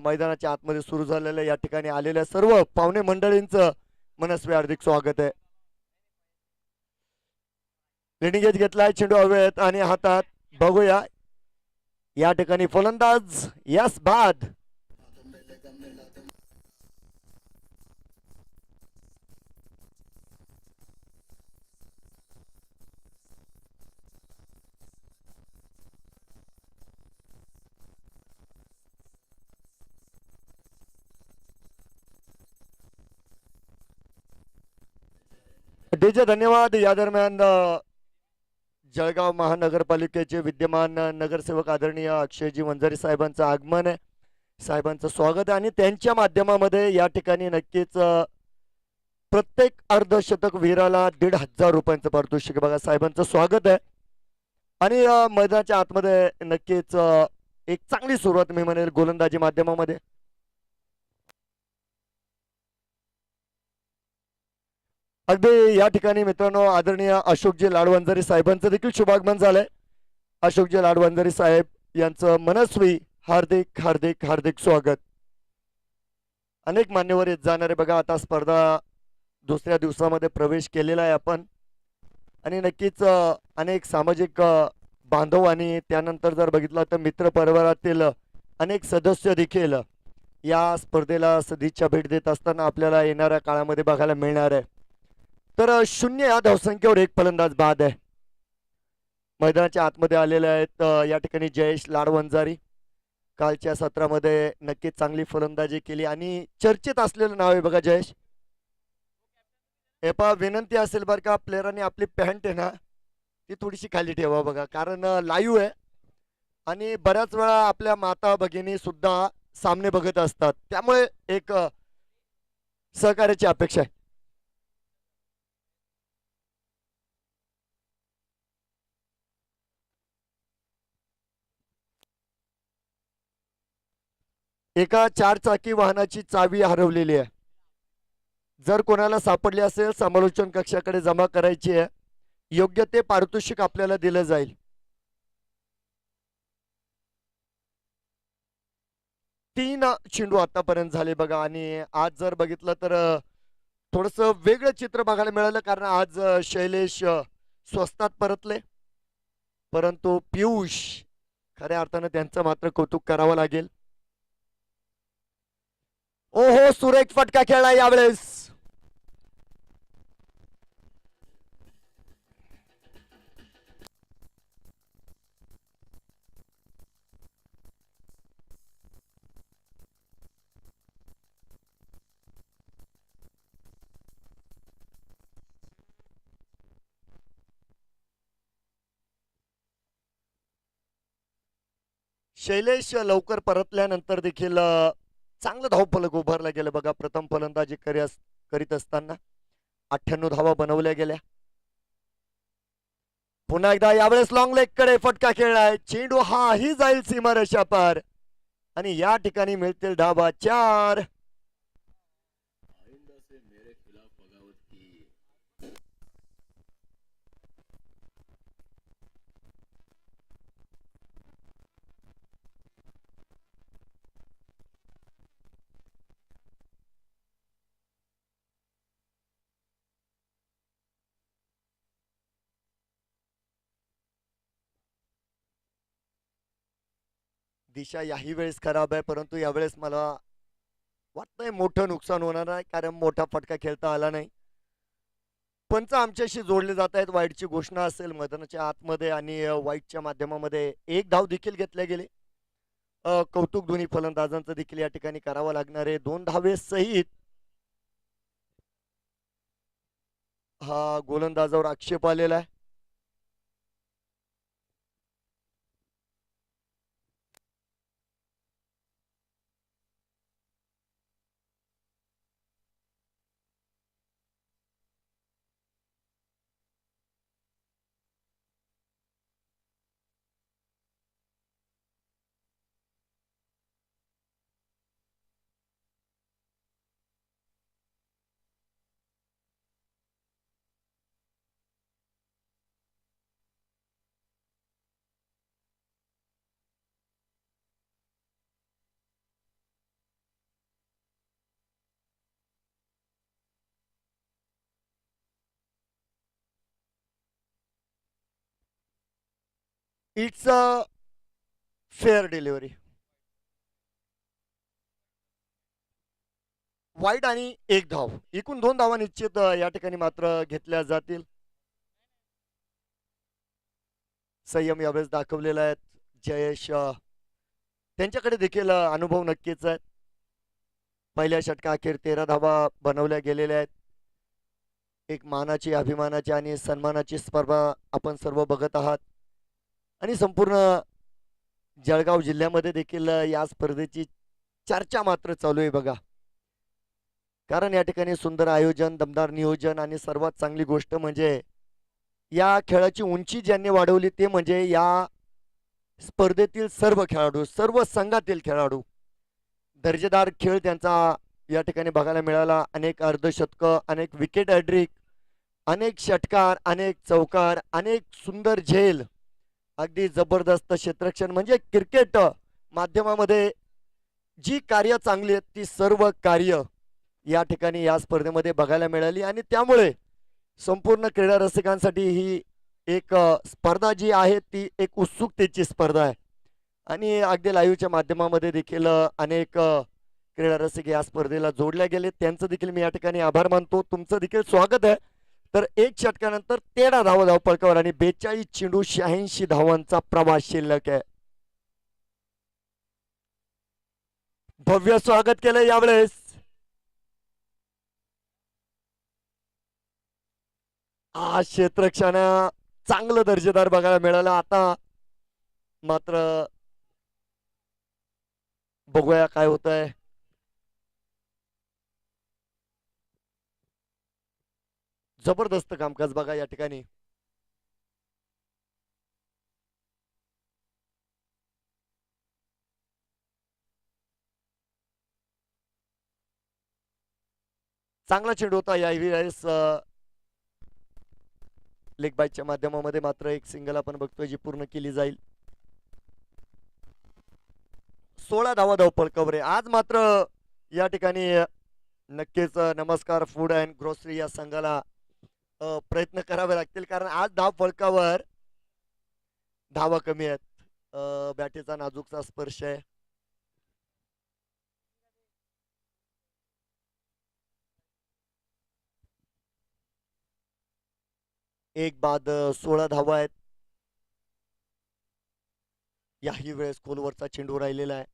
मैदानाच्या आतमध्ये सुरू झालेल्या या ठिकाणी आलेल्या सर्व पाहुणे मंडळींचं मनस्वी हार्दिक स्वागत आहे. लिडिंग एज घेतलाय, चेंडू हवेत आणि हातात. बघूया या ठिकाणी फलंदाज यस बाद. डीजे धन्यवाद. या दरम्यान जळगाव महानगरपालिकेचे विद्यमान नगरसेवक आदरणीय अक्षयजी वंजारी साहेबांचं आगमन आहे. साहेबांचं स्वागत आहे आणि त्यांच्या माध्यमामध्ये या ठिकाणी नक्कीच प्रत्येक अर्धशतक वीराला 1,500 रुपयांचं पारितोषिक बघा. साहेबांचं स्वागत आहे आणि मैदानाच्या आतमध्ये नक्कीच एक चांगली सुरुवात मी म्हणेल गोलंदाजी माध्यमामध्ये. अगदी या ठिकाणी मित्रांनो आदरणीय अशोकजी लाडवंजारी साहेबांचं देखील शुभागमन झालंय. अशोकजी लाडवंजारी साहेब यांचं मनस्वी हार्दिक हार्दिक हार्दिक स्वागत. अनेक मान्यवर येत जाणारे बघा. आता स्पर्धा दुसऱ्या दिवसामध्ये प्रवेश केलेला आहे आपण आणि नक्कीच अनेक सामाजिक बांधव आणि त्यानंतर जर बघितलं तर मित्र परिवारातील अनेक सदस्य देखील या स्पर्धेला सदिच्छा भेट देत असताना आपल्याला येणाऱ्या काळामध्ये बघायला मिळणार आहे. तर 0 या धावसंख्येवर एक फलंदाज बाद आहे. मैदानाच्या आतमध्ये आलेले आहेत या ठिकाणी जयेश लाडवंजारी. कालच्या सत्रामध्ये नक्कीच चांगली फलंदाजी केली आणि चर्चेत असलेलं नाव आहे बघा जयेश. हे पहा विनंती असेल बरं का प्लेयरांनी आपली पॅन्ट आहे ना ती थोडीशी खाली ठेवा बघा, कारण लाईव्ह आहे आणि बऱ्याच वेळा आपल्या माता भगिनी सुद्धा सामने बघत असतात, त्यामुळे एक सहकार्याची अपेक्षा आहे. एका 4 चाकी वाहनाची चावी हरवलेली आहे. जर कोणाला सापडली असेल समालोचन कक्षाकडे जमा करायची आहे. योग्य ते पारितोषिक आपल्याला दिलं जाईल. तीन चेंडू आतापर्यंत झाले बघा आणि आज जर बघितलं तर थोडस वेगळं चित्र बघायला मिळालं, कारण आज शैलेश स्वस्तात परतले, परंतु पियुष खऱ्या अर्थानं त्यांचं मात्र कौतुक करावं लागेल. ओहो सुरेख फटका खेळला यावेळेस. शैलेश लवकर परतल्यानंतर देखील चांगलं धावफलक उभारला गेलं बघा. प्रथम फलंदाजी करीत असताना 98 धावा बनवल्या गेल्या. पुन्हा एकदा यावेळेस लॉंग लेग कडे फटका खेळलाय. चेंडू हाही जाईल सीमारेषा पार आणि या ठिकाणी मिळतील धावा 4. दिशा याही वेळेस खराब आहे, परंतु यावेळेस मला वाटतंय मोठं नुकसान होणार नाही, कारण मोठा फटका खेळता आला नाही. पंच आमच्याशी जोडले जात आहेत. वाईटची घोषणा असेल मैदानाच्या आतमध्ये आणि वाईटच्या माध्यमामध्ये एक धाव देखील घेतले गेले. कौतुक दोन्ही फलंदाजांचं देखील या ठिकाणी करावं लागणार आहे. 2 धावे सहित हा गोलंदाजावर आक्षेप आलेला आहे. It's a fair delivery. वाईट आणि एक धाव, एकूण 2 धावा निश्चित या ठिकाणी मात्र घेतल्या जातील. संयम यावेळेस दाखवलेला आहे. जयेश त्यांच्याकडे देखील अनुभव नक्कीच आहे. पहिल्या षटकाअखेर 13 धावा बनवल्या गेलेल्या आहेत. एक मानाची, अभिमानाची आणि सन्मानाची स्पर्धा आपण सर्व बघत आहात आणि संपूर्ण जळगाव जिल्ह्यामध्ये देखील या स्पर्धेची चर्चा मात्र चालू आहे बघा. कारण या ठिकाणी सुंदर आयोजन, दमदार नियोजन आणि सर्वात चांगली गोष्ट म्हणजे या खेळाची उंची ज्यांनी वाढवली ते म्हणजे या स्पर्धेतील सर्व खेळाडू, सर्व संघातील खेळाडू. दर्जेदार खेळ त्यांचा या ठिकाणी बघायला मिळाला. अनेक अर्धशतकं, अनेक विकेट हॅट्रिक, अनेक षटकार, अनेक चौकार, अनेक सुंदर झेल, अगदी जबरदस्त क्षेत्ररक्षण. म्हणजे क्रिकेट माध्यमामध्ये जी कार्य चांगली आहेत ती सर्व कार्य या ठिकाणी या स्पर्धेमध्ये बघायला मिळाली आणि त्यामुळे संपूर्ण क्रीडा रसिकांसाठी ही एक स्पर्धा जी आहे ती एक उत्सुकतेची स्पर्धा आहे आणि अगदी लाईव्हच्या माध्यमामध्ये देखील अनेक क्रीडा रसिक या स्पर्धेला जोडल्या गेले. त्यांचं देखील मी या ठिकाणी आभार मानतो. तुमचं देखील स्वागत आहे. तर एक षटकानंतर 13 धावा धावपळकावर आणि 42 चेंडू 86 धावांचा प्रवास शिल्लक आहे. भव्य स्वागत केलं यावेळेस. आज क्षेत्ररक्षण चांगलं दर्जेदार बघायला मिळालं. आता मात्र बघूया काय होत आहे. जबरदस्त कामकाज बघा या ठिकाणी. चांगला चेंडू होता यावेळेस. लेग बाईटच्या माध्यमामध्ये मात्र एक सिंगल आपण बघतोय जी पूर्ण केली जाईल. 16 धावा धावपळकावर आहे. आज मात्र या ठिकाणी नक्कीच नमस्कार फूड अँड ग्रोसरी या संघाला प्रयत्न करावे लागतील कारण आज धावपळकावर धावा कमी आहेत. बॅटीचा नाजूकचा स्पर्श आहे. एक बाद 16 धावा आहेत. याही वेळेस खोलवरचा चेंडू राहिलेला आहे.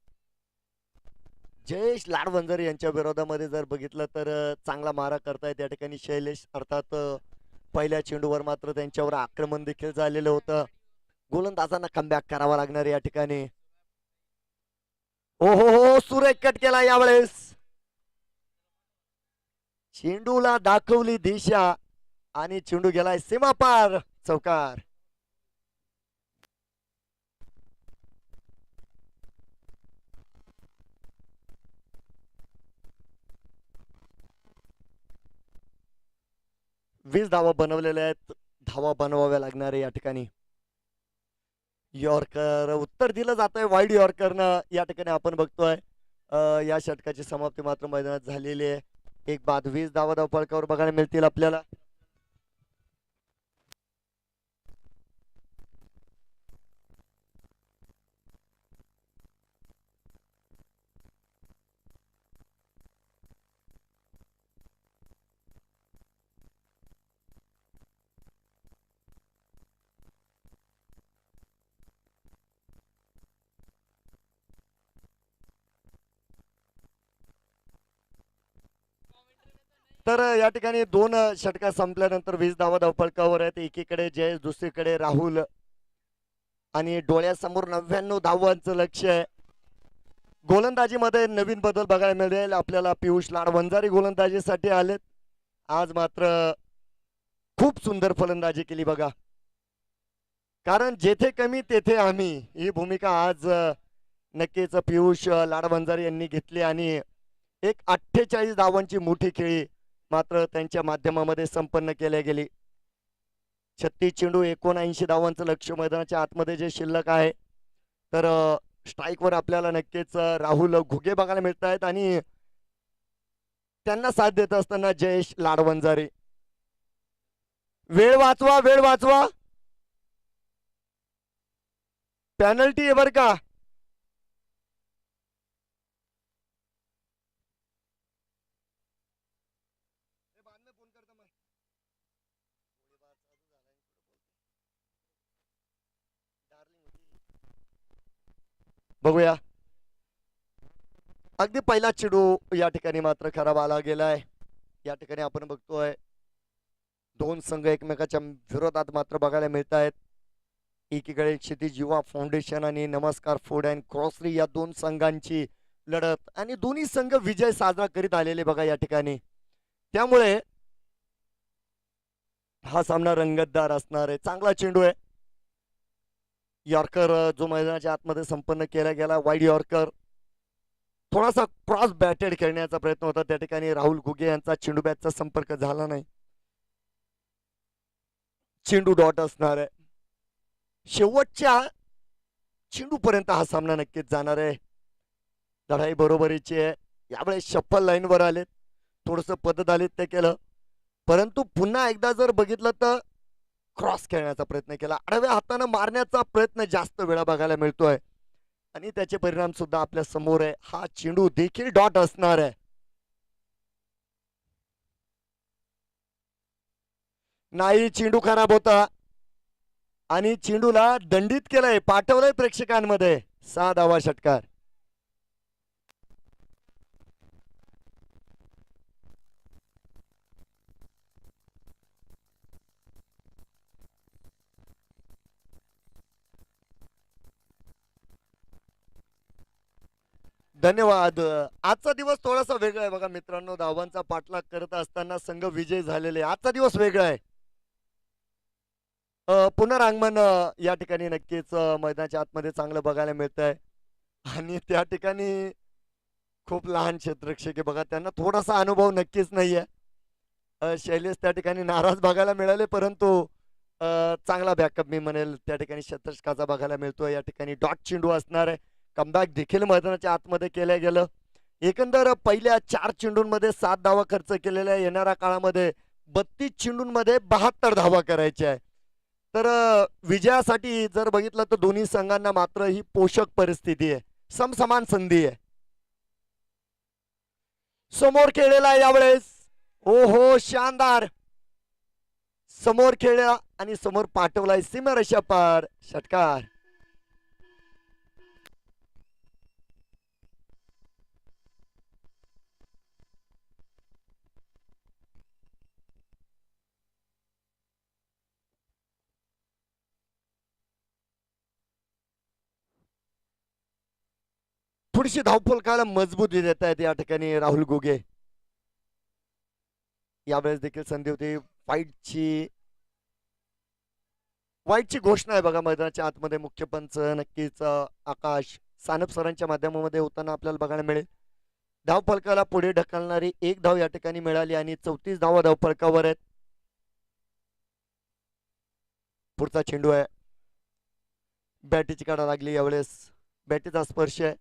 जयेश लाडवंजर यांच्या विरोधामध्ये जर बघितलं तर चांगला मारा करतायत या ठिकाणी शैलेश. अर्थात पहिल्या चेंडूवर मात्र त्यांच्यावर आक्रमण देखील झालेलं होतं. गोलंदाजांना कमबॅक करावा लागणार या ठिकाणी. ओ हो, सुरेख कट केला यावेळेस. चेंडूला दाखवली दिशा आणि चेंडू गेलाय सीमापार, चौकार. वीस धावा बनवलेल्या आहेत. धावा बनवाव्या लागणार आहे या ठिकाणी. यॉर्कर उत्तर दिलं जात आहे वाईड यॉर्करनं या ठिकाणी आपण बघतोय. या षटकाची समाप्ती मात्र मैदानात झालेली आहे. एक बाद 20 धावा धावपळकावर बघायला मिळतील आपल्याला. तर या ठिकाणी 2 षटका संपल्यानंतर 20 धावा धावपळकावर आहेत. एकीकडे जयेश, दुसरीकडे राहुल आणि डोळ्यासमोर 99 धावांचं लक्ष आहे. गोलंदाजीमध्ये नवीन बदल बघायला मिळेल आपल्याला. पियुष लाडवंजारी गोलंदाजीसाठी आलेत. आज मात्र खूप सुंदर फलंदाजी केली बघा. कारण जेथे कमी तेथे आम्ही ही भूमिका आज नक्कीच पियुष लाडवंजारी यांनी घेतली आणि एक 48 धावांची मोठी खेळी मात्र त्यांच्या माध्यमामध्ये संपन्न केल्या गेली. 36 चेंडू 79 धावांचं लक्ष मैदानाच्या आतमध्ये जे शिल्लक आहे. तर स्ट्राईकवर आपल्याला नक्कीच राहुल घुगे बघायला मिळत आहेत आणि त्यांना साथ देत असताना जयेश लाडवंजारे. वेळ वाचवा, वेळ वाचवा. पेनल्टी आहे बरं का. बघूया. अगदी पहिला चेंडू या ठिकाणी मात्र खराब आला गेलाय. या ठिकाणी आपण बघतोय दोन संघ एकमेकाच्या विरोधात मात्र बघायला मिळत आहेत. एकीकडे क्षितिज युवा फाउंडेशन आणि नमस्कार फूड अँड ग्रॉसरी या दोन संघांची लढत आणि दोन्ही संघ विजय साजरा करीत आलेले बघा या ठिकाणी. त्यामुळे हा सामना रंगतदार असणार आहे. चांगला चेंडू आहे. यॉर्कर जो मैदानाच्या आतमध्ये संपन्न केला गेला, वाईड यॉर्कर. थोडासा क्रॉस बॅटेड खेळण्याचा प्रयत्न होता त्या ठिकाणी. राहुल घुगे यांचा चेंडू बॅटचा संपर्क झाला नाही. चेंडू डॉट असणार आहे. शेवटच्या चेंडू पर्यंत हा सामना नक्कीच जाणार आहे. लढाई बरोबरीची आहे. यावेळेस शप्पल लाईनवर आलेत, थोडस पद्धत आलीत ते केलं, परंतु पुन्हा एकदा जर बघितलं तर क्रॉस खेळण्याचा प्रयत्न केला. आडव्या हाताने मारण्याचा प्रयत्न जास्त वेळा बघायला मिळतोय आणि त्याचे परिणाम सुद्धा आपल्या समोर आहे. हा चेंडू देखील डॉट असणार आहे. नाही, चेंडू खराब होता आणि चेंडूला दंडित केलंय, पाठवलंय प्रेक्षकांमध्ये. 6 धावा षटकार. धन्यवाद. आजचा दिवस थोडासा वेगळा आहे बघा मित्रांनो. धावांचा पाठलाग करत असताना संघ विजय झालेले. आजचा दिवस वेगळा आहे. पुनरागमन या ठिकाणी नक्कीच मैदानाच्या आतमध्ये चांगलं बघायला मिळत आहे आणि त्या ठिकाणी खूप लहान क्षेत्ररक्षक आहे बघा, त्यांना थोडासा अनुभव नक्कीच नाहीये. शैलेश त्या ठिकाणी नाराज बघायला मिळाले, परंतु चांगला बॅकअप मी म्हणेल त्या ठिकाणी शतषकाचा बघायला मिळतोय. या ठिकाणी डॉट चेंडू असणार आहे. कमबॅक देखील मैदानाच्या आतमध्ये केलं गेलं. एकंदर पहिल्या 4 चेंडूंमध्ये 7 धावा खर्च केलेल्या. येणाऱ्या काळामध्ये 32 चेंडूंमध्ये 72 धावा करायच्या आहे. तर विजयासाठी जर बघितलं तर दोन्ही संघांना मात्र ही पोषक परिस्थिती आहे, समसमान संधी आहे. समोर खेळलेला यावेळेस, हो हो शानदार, समोर खेळला आणि समोर पाठवलाय सीमारेषा पार. षटकार. थोडीशी धावफलकाला मजबूती देत आहेत या ठिकाणी राहुल घुगे. यावेळेस देखील संधी होती. वाईटची घोषणा आहे बघा मैदानाच्या आतमध्ये. मुख्य पंच नक्कीच आकाश सानप सरांच्या माध्यमामध्ये होताना आपल्याला बघायला मिळेल. धावफलकाला पुढे ढकलणारी 1 धाव या ठिकाणी मिळाली आणि 34 धावा धावफलकावर आहेत. पुढचा चेंडू आहे. बॅटीची काढा लागली यावेळेस. बॅटीचा स्पर्श आहे.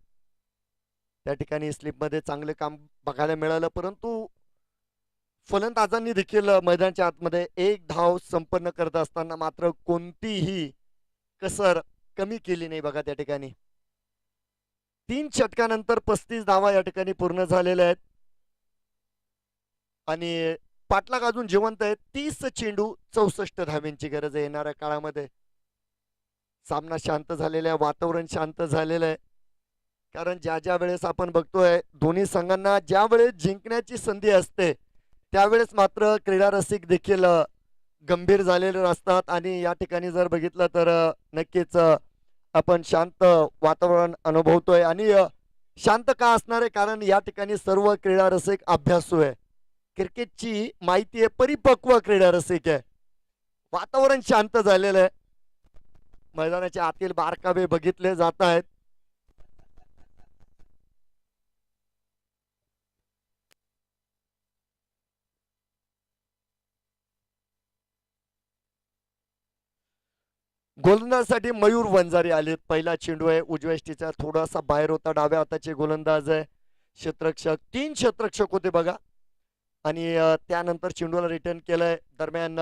त्या ठिकाणी स्लिपमध्ये चांगले काम बघायला मिळालं, परंतु फलंदाजांनी देखील मैदानाच्या आतमध्ये 1 धाव संपन्न करत असताना मात्र कोणतीही कसर कमी केली नाही बघा त्या ठिकाणी. 3 षटकानंतर 35 धावा या ठिकाणी पूर्ण झालेल्या आहेत आणि पाठलाग अजून जिवंत आहे. 30 चेंडू 64 धाव्यांची गरज आहे. येणाऱ्या काळामध्ये सामना शांत झालेला आहे, वातावरण शांत झालेलं आहे. कारण ज्या वेळेस आपण बघतोय दोन्ही संघांना ज्या वेळेस जिंकण्याची संधी असते त्यावेळेस मात्र क्रीडा रसिक देखील गंभीर झालेले असतात आणि या ठिकाणी जर बघितलं तर नक्कीच आपण शांत वातावरण अनुभवतोय. आणि शांत का असणार आहे, कारण या ठिकाणी सर्व क्रीडा रसिक अभ्यासू आहे, क्रिकेटची माहिती आहे, परिपक्व क्रीडा रसिक आहे. वातावरण शांत झालेलं आहे. मैदानाच्या आतील बारकावे बघितले जात आहेत. गोलंदाजसाठी मयूर वंजारी आले. पहिला चेंडू आहे उजव्या यष्टीचा, थोडासा बाहेर होता. डाव्या हाताचे गोलंदाज आहे. क्षेत्ररक्षक 3 क्षेत्ररक्षक होते बघा आणि त्यानंतर चेंडूला रिटर्न केलंय. दरम्यान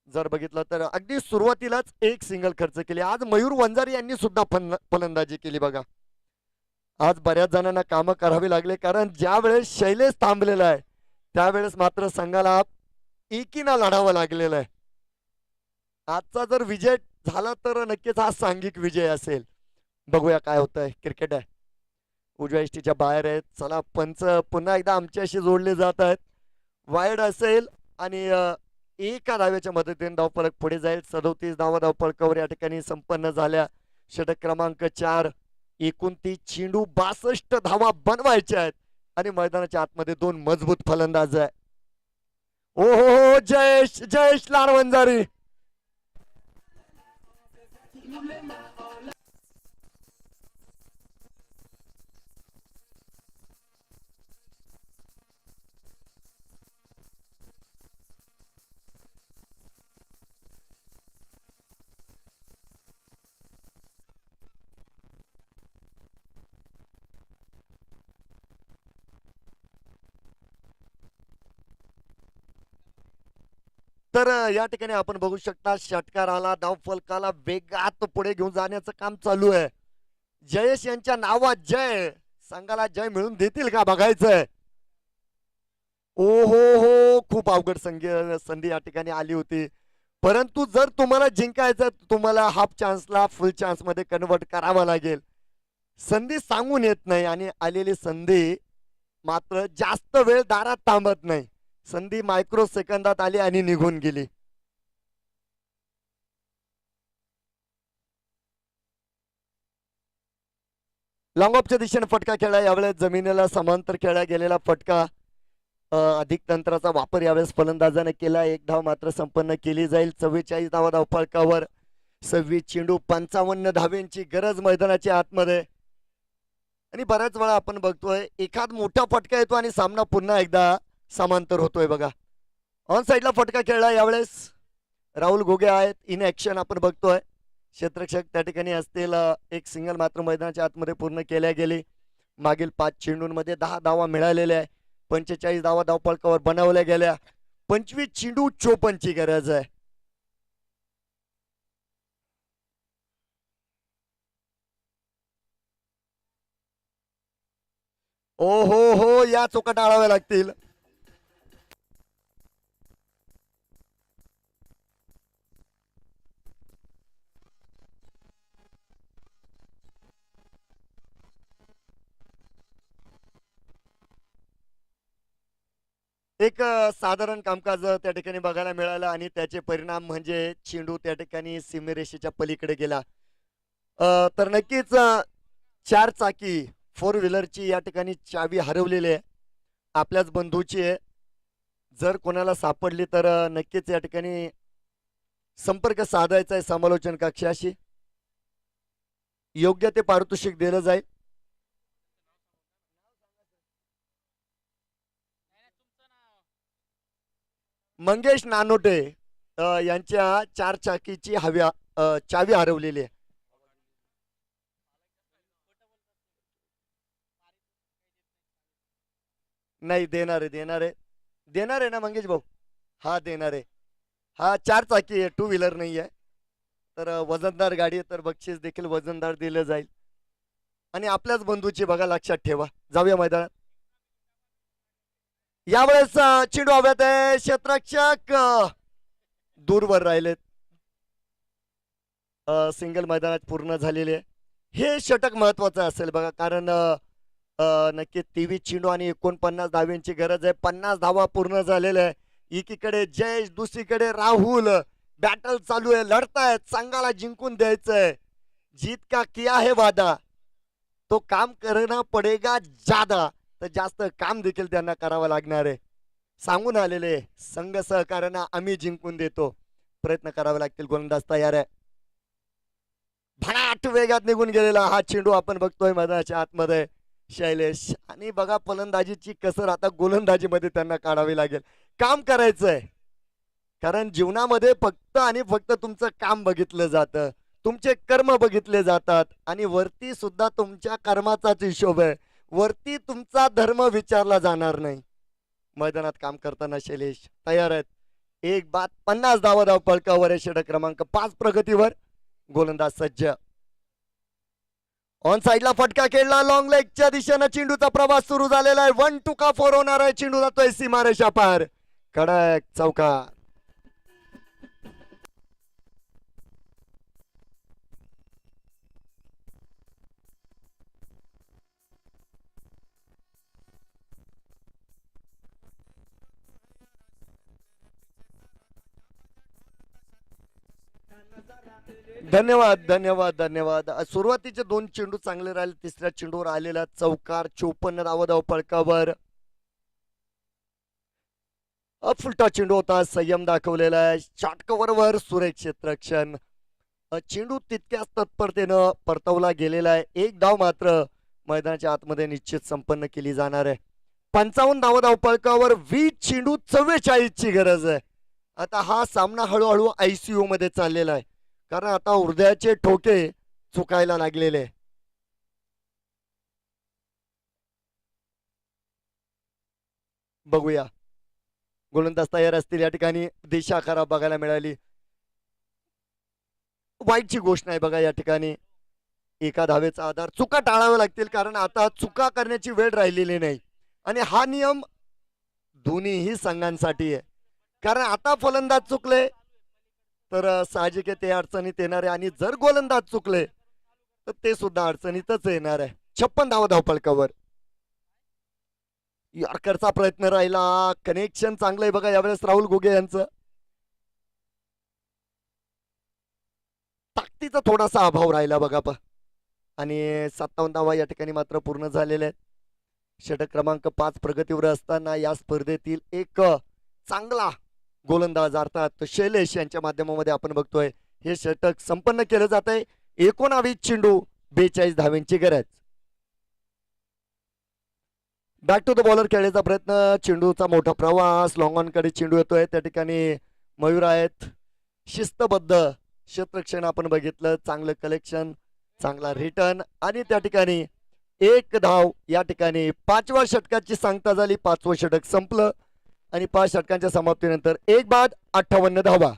जर बघितलं तर अगदी सुरुवातीलाच एक सिंगल खर्च केली. आज मयूर वंजारी यांनी सुद्धा फलंदाजी केली बघा. आज बऱ्याच जणांना कामं करावी लागले, कारण ज्या वेळेस शैलेश थांबलेला आहे त्यावेळेस मात्र संघाला एकीनं लढावं लागलेलं आहे. आजचा जर विजय झाला तर नक्कीच हा सांघिक विजय असेल. बघूया काय होतंय. क्रिकेट आहे, उजव्या इष्टीच्या बाहेर आहेत. चला पंच पुन्हा एकदा आमच्याशी जोडले जात आहेत. वाईड असेल आणि एका धाव्याच्या मदतीने धावफलक पुढे जाईल. 37 धावा धावफलकावर या ठिकाणी संपन्न झाल्या. षटक क्रमांक 4, 29 चेंडू 62 धावा बनवायच्या आहेत आणि मैदानाच्या आतमध्ये 2 मजबूत फलंदाज आहे. ओ हो जयेश जयेश लाडवंजारी. तर या ठिकाणी आपण बघू शकता षटकाराला धावफलकाला वेगात पुढे घेऊन जाण्याचं काम चालू आहे. जयेश यांच्या नावात जय, संघाला जय मिळून देतील का बघायचंय. ओ हो हो, खूप अवघड संधी या ठिकाणी आली होती, परंतु जर तुम्हाला जिंकायचं तुम्हाला हाफ चान्सला फुल चान्स मध्ये कन्वर्ट करावं लागेल. संधी सांगून येत नाही आणि आलेली संधी मात्र जास्त वेळ दारात थांबत नाही. संधी मायक्रो सेकंदात आली आणि निघून गेली. लॉंग ऑफच्या दिशेने फटका खेळला. यावेळेस जमिनीला समांतर खेळला गेलेला फटका. अधिक तंत्राचा वापर यावेळेस फलंदाजाने केला. 1 धाव मात्र संपन्न केली जाईल. 44 धावा धावफलकावर. 26 चेंडू 55 धावेंची गरज मैदानाच्या आतमध्ये. आणि बऱ्याच वेळा आपण बघतोय एखाद मोठा फटका येतो आणि सामना पुन्हा एकदा समांतर होतोय बघा. ऑन साइडला फटका खेळला. यावेळेस राहुल घोगे आहेत इन ऍक्शन आपण बघतोय. क्षेत्ररक्षक त्या ठिकाणी असतील. एक सिंगल मात्र मैदानाच्या आतमध्ये पूर्ण केल्या गेली. मागील 5 चेंडूंमध्ये 10 धावा मिळालेल्या आहे. 45 धावा धावफलकावर बनवल्या गेल्या. 25 चेंडू 54 ची गरज आहे. ओ हो हो, या चुका टाळाव्या लागतील. एक साधारण कामकाज त्या ठिकाणी बघायला मिळालं आणि त्याचे परिणाम म्हणजे चेंडू त्या ठिकाणी सीमेरेषेच्या पलीकडे गेला. तर नक्कीच 4 चाकी 4 व्हीलरची या ठिकाणी चावी हरवलेली आहे. आपल्याच बंधूची आहे. जर कोणाला सापडली तर नक्कीच या ठिकाणी संपर्क साधायचा आहे समालोचन कक्षाशी. योग्य ते पारितोषिक दिलं जाईल. मंगेश नानोटे यांच्या 4 चाकीची चावी हरवलेली आहे. नाही, देणार आहे ना मंगेश भाऊ. हा देणार आहे. हा 4 चाकी आहे, 2 व्हीलर नाही आहे. तर वजनदार गाडी आहे तर बक्षीस देखील वजनदार दिलं जाईल. आणि आपल्याच बंधूची बघा, लक्षात ठेवा. जाऊया मैदानात. यावेळेस चेंडू हव्यात आहे. क्षेत्ररक्षक दूरवर राहिलेत. सिंगल मैदानात पूर्ण झालेले. हे षटक महत्वाचं असेल बघा, कारण नक्की 23 चेंडू आणि 49 धाव्यांची गरज आहे. 50 धावा पूर्ण झालेल्या आहे. एकीकडे जयेश, दुसरीकडे राहुल. बॅटल चालू आहे, लढतायत. संघाला जिंकून द्यायचंय. जीत का किया है वादा तो काम करना पडेगा ज्यादा. तर जास्त काम देखील त्यांना करावं लागणार आहे. सांगून आलेले संघ सहकार्यांना आम्ही जिंकून देतो. प्रयत्न करावे लागतील. गोलंदाज तयार आहे. भडाट वेगात निघून गेलेला हा चेंडू आपण बघतोय मैदानाच्या आतमध्ये. शैलेश आणि बघा फलंदाजीची कसर आता गोलंदाजीमध्ये त्यांना काढावी लागेल. काम करायचंय, कारण जीवनामध्ये फक्त आणि फक्त तुमचं काम बघितलं जातं. तुमचे कर्म बघितले जातात आणि वरती सुद्धा तुमच्या कर्माचाच हिशोब आहे. वरती तुमचा धर्म विचारला जाणार नाही. मैदानात काम करताना शैलेश तयार आहेत. एक बाद 50 धावा फलकावर आहे. षटक क्रमांक 5 प्रगतीवर. गोलंदाज सज्ज. ऑन साइडला फटका खेळला. लॉंग लेगच्या दिशेनं चेंडूचा प्रवास सुरू झालेला आहे. 1 2 का 4 होणार आहे. चेंडू जातोय सीमारेषा पार. कडक चौकार. धन्यवाद धन्यवाद धन्यवाद. सुरुवातीचे 2 चेंडू चांगले राहिले. तिसऱ्या चेंडूवर आलेला चौकार. 54 धावा फलकावर. फुलटा चेंडू होता. संयम दाखवलेला आहे. शॉर्ट कव्हरवर सुरेख क्षेत्ररक्षण. चेंडू तितक्याच तत्परतेनं परतवला गेलेला आहे. एक धाव मात्र मैदानाच्या आतमध्ये निश्चित संपन्न केली जाणार आहे. 55 धावा फलकावर. 20 चेंडू 44 ची गरज आहे. आता हा सामना हळूहळू ICU मध्ये चाललेला आहे. कारण आता हृदयाचे ठोके चुकायला लागलेले. बघूया गोलंदाज तयार असतील. या ठिकाणी दिशा खराब बघायला मिळाली. वाईटची गोष्ट नाही बघा. या ठिकाणी एका धावेचा आधार. चुका टाळाव्या लागतील कारण आता चुका करण्याची वेळ राहिलेली नाही. आणि हा नियम दोन्हीही संघांसाठी आहे. कारण आता फलंदाज चुकले तर साहजिक आहे ते अडचणीत येणार आहे. आणि जर गोलंदाज चुकले तर ते सुद्धा अडचणीतच येणार आहे. 56 धावा फलकावर. यॉर्करचा प्रयत्न राहिला. कनेक्शन चांगलं आहे बघा यावेळेस राहुल घुगे यांचं. ताकदीचा थोडासा अभाव राहिला बघा. आणि 57 धावा या ठिकाणी मात्र पूर्ण झालेले आहेत. षटक क्रमांक 5 प्रगतीवर असताना या स्पर्धेतील एक चांगला गोलंदाज अर्थात शैलेश यांच्या माध्यमामध्ये आपण बघतोय हे षटक संपन्न केलं जात आहे. 19 चेंडू 42 धाव्यांची गरज. बॅक टू द बॉलर खेळण्याचा प्रयत्न. चेंडूचा मोठा प्रवास. लॉंग ऑन कडे चेंडू येतोय. त्या ठिकाणी मयूर आहेत. शिस्तबद्ध क्षेत्ररक्षण आपण बघितलं. चांगलं कलेक्शन. चांगला रिटर्न. आणि त्या ठिकाणी एक धाव या ठिकाणी 5व्या षटकाची सांगता झाली. 5वं षटक संपलं आणि 5 षटकांच्या समाप्तीनंतर एक बाद 58 धावा.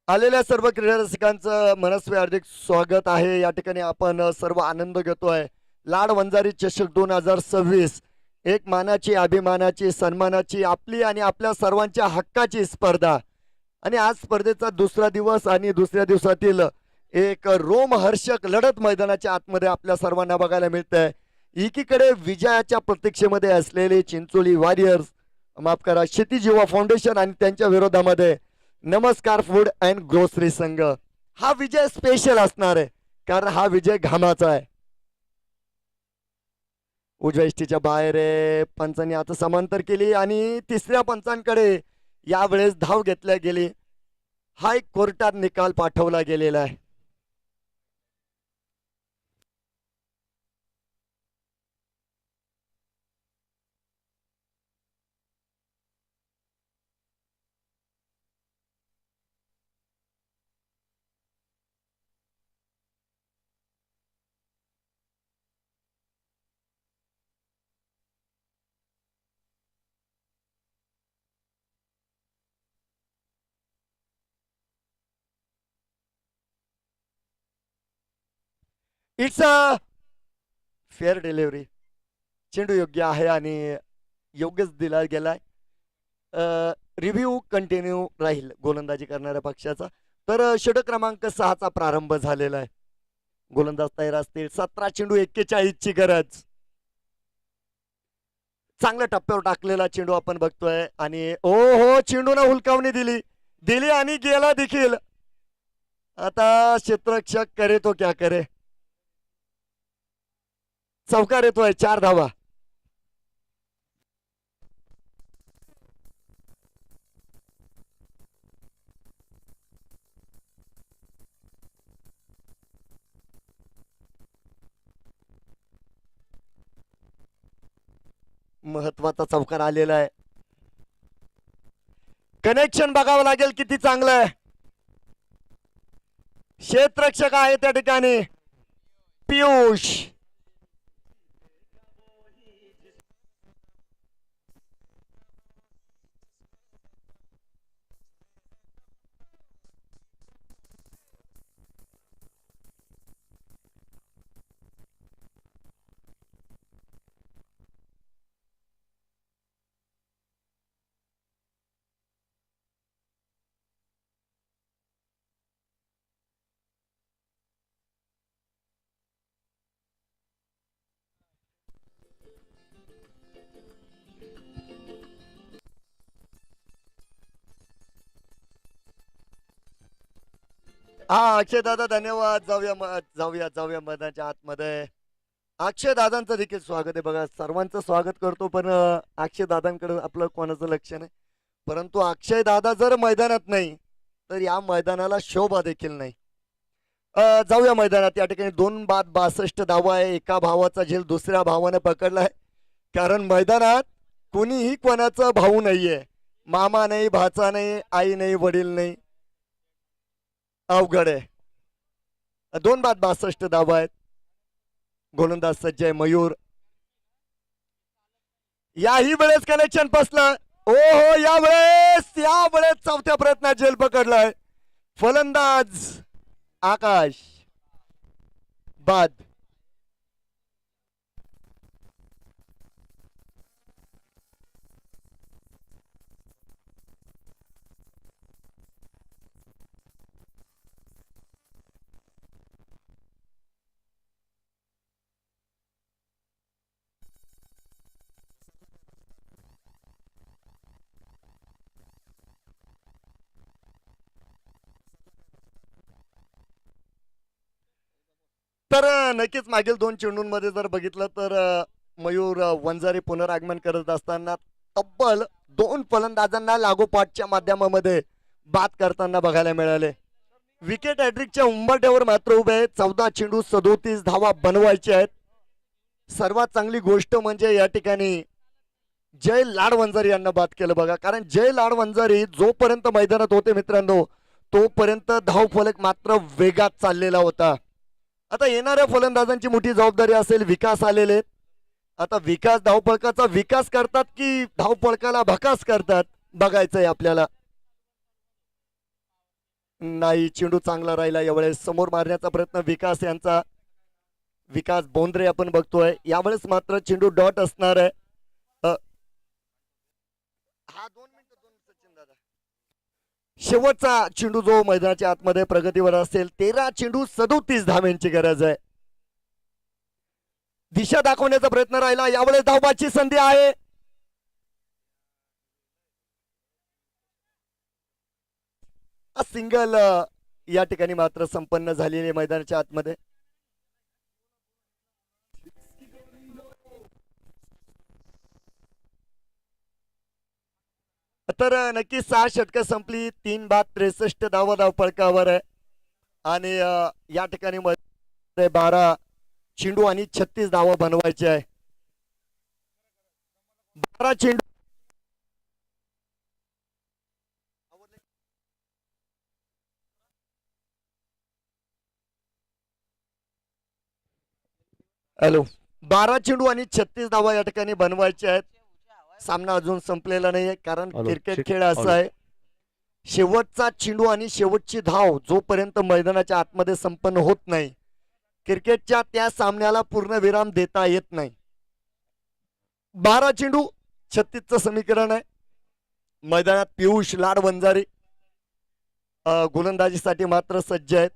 आलेल्या सर्व क्रीडा रसिकांचं मनस्वी हार्दिक स्वागत आहे. या ठिकाणी आपण सर्व आनंद घेतोय. लाड वंजारी चषक 2026 एक मानाची, अभिमानाची, सन्मानाची, आपली आणि आपल्या सर्वांच्या हक्काची स्पर्धा. आणि आज स्पर्धेचा दुसरा दिवस आणि दुसऱ्या दिवसातील एक रोमहर्षक लढत मैदानाच्या आतमध्ये आपल्या सर्वांना बघायला मिळतंय. एकीकडे विजयाच्या प्रतीक्षेमध्ये असलेले चिंचोली वॉरियर्स, माफ करा क्षितिज युवा फाउंडेशन, आणि त्यांच्या विरोधामध्ये नमस्कार फूड अँड ग्रोसरी संघ. हा विजय स्पेशल असणार आहे कारण हा विजय घामाचा आहे. उजव्या इष्टीच्या बाहेर पंचांनी आता समांतर केली आणि तिसऱ्या पंचांकडे यावेळेस धाव घेतल्या गेली. हा एक कोर्टात निकाल पाठवला गेलेला आहे. It's a fair delivery. चेंडू योग्य आहे आणि योग्यच दिला गेलाय. रिव्ह्यू कंटिन्यू राहील गोलंदाजी करणाऱ्या पक्षाचा. तर षटक क्रमांक 6चा प्रारंभ झालेला आहे. गोलंदाज तयार असतील. 17 चेंडू 41 ची गरज. चांगल्या टप्प्यावर टाकलेला चेंडू आपण बघतोय आणि ओ हो चेंडूला हुलकावणी दिली दिली आणि गेला देखील. आता क्षेत्ररक्षक करे तो क्या करे. चौकार येतोय. 4 धावा. महत्वाचा चौकार आलेला आहे. कनेक्शन बघावं लागेल किती चांगलं आहे. क्षेत्ररक्षक आहे त्या ठिकाणी पियुष. हा अक्षय दादा धन्यवाद. जाऊया मैदानाच्या आतमध्ये. अक्षय दादांचं देखील स्वागत आहे. बघा सर्वांचं स्वागत करतो पण अक्षय दादांकडे आपलं कोणाचं लक्ष नाही. परंतु अक्षय दादा जर मैदानात नाही तर या मैदानाला शोभा देखील नाही. जाऊया मैदानात. या ठिकाणी 2 बाद 62 धावा आहे. एका भावाचा झेल दुसऱ्या भावाने पकडलाय. कारण मैदानात कोणीही कोणाचा भाऊ नाहीये. मामा नाही, भाचा नाही, आई नाही, वडील नाही. अवघड आहे. 2 बाद 62 धावा आहेत. गोलंदाज सज्ज आहे मयूर. याही वेळेस कनेक्शन फसलं. ओहो यावेळेस चौथ्या प्रयत्नात झेल पकडलाय. फलंदाज आकाश. बाद. तर नक्कीच मागील 2 चेंडूंमध्ये जर बघितलं तर मयूर वंजारी पुनरागमन करत असताना तब्बल 2 फलंदाजांना लागोपाठच्या माध्यमामध्ये बाद करताना बघायला मिळाले. विकेट हॅट्रिकच्या उंबरठ्यावर मात्र उभे आहेत. 14 चेंडू 37 धावा बनवायचे आहेत. सर्वात चांगली गोष्ट म्हणजे या ठिकाणी जय लाडवंजारी यांना बाद केलं बघा. कारण जय लाडवंजारी जोपर्यंत मैदानात होते मित्रांनो तोपर्यंत धावफलक मात्र वेगात चाललेला होता. आता येणाऱ्या फलंदाजांची मोठी जबाबदारी असेल. विकास आलेले आहेत. आता विकास धावफलकाचा विकास करतात की धावफलकाला भकास करतात बघायचंय आपल्याला. नाही चेंडू चांगला राहिला यावेळेस. समोर मारण्याचा प्रयत्न विकास यांचा. विकास बोंद्रे आपण बघतोय. यावेळेस मात्र चेंडू डॉट असणार आहे. हा 2 मिनिटं सचिन दादा. शेवटचा चेंडू जो मैदानाच्या आतमध्ये प्रगतीवर असेल. 13 चेंडू 37 धाव्यांची गरज आहे. दिशा दाखवण्याचा प्रयत्न राहिला. यावेळेस धावबाची संधी आहे. सिंगल या ठिकाणी मात्र संपन्न झालेले मैदानाच्या आतमध्ये. तर नक्की 6 षटकं संपली. 3 बाद 63 धावा धावफलकावर आहे. आणि या ठिकाणी 12 चेंडू आणि 36 धावा बनवायचे आहे. 12 चेंडू 12 चेंडू आणि 36 धावा या ठिकाणी बनवायचे आहेत. सामना अजून संपलेला नाहीये. कारण क्रिकेट खेळ असा आहे. शेवटचा चेंडू आणि शेवटची धाव जोपर्यंत मैदानाच्या आतमध्ये संपन्न होत नाही क्रिकेटच्या त्या सामन्याला पूर्ण विराम देता येत नाही. 12 चेंडू 36चं समीकरण आहे. मैदानात पियुष लाडवंजारी गोलंदाजीसाठी मात्र सज्ज आहेत.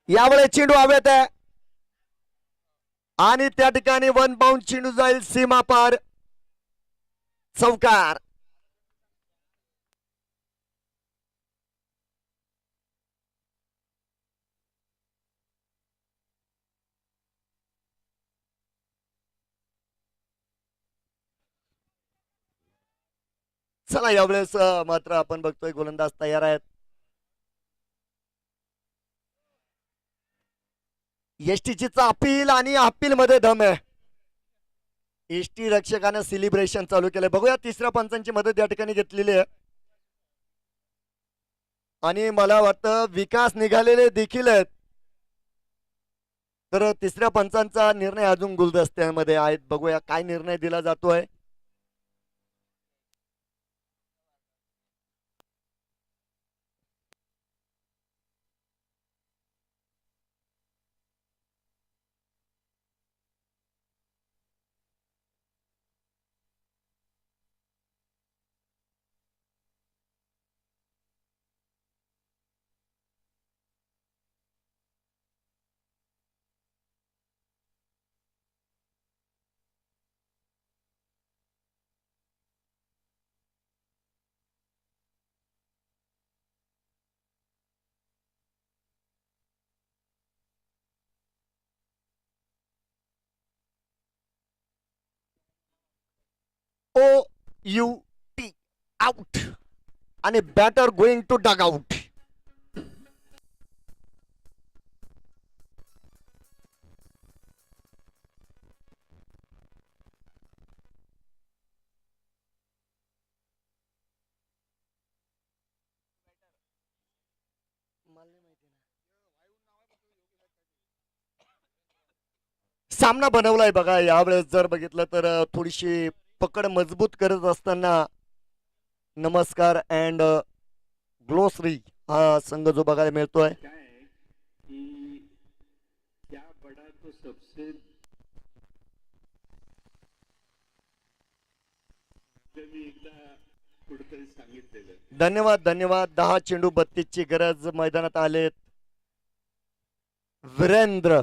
यावेळेस चेंडू हवेत आहे आणि त्या ठिकाणी 1 बाउंड चेंडू जाईल सीमा पार. चौकार. चला यावेळेस मात्र आपण बघतोय गोलंदाज तयार आहेत. एसटीची अपील आणि अपील मध्ये दम आहे. एसटी रक्षकानं सेलिब्रेशन चालू केलंय. बघूया तिसऱ्या पंचांची मदत या ठिकाणी घेतलेली आहे. आणि मला वाटतं विकास निघालेले देखील आहेत. तर तिसऱ्या पंचांचा निर्णय अजून गुलदस्त्यामध्ये आहेत. बघूया काय निर्णय दिला जातोय. OUT आउट आणि batter going to duck out. सामना बनवलाय बघा. यावेळेस जर बघितलं तर थोडीशी पकड मजबूत करत असताना नमस्कार अँड ग्लोसरी हा संघ जो बघायला मिळतोय. धन्यवाद धन्यवाद. 10 चेंडू 32 ची गरज. मैदानात आलेत वीरेंद्र.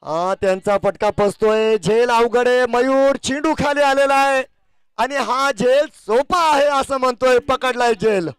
हा त्यांचा फटका फसतोय. झेल अवघड आहे. मयूर चेंडू खाली आलेला आहे आणि हा झेल सोपा आहे असं म्हणतोय. पकडलाय झेल.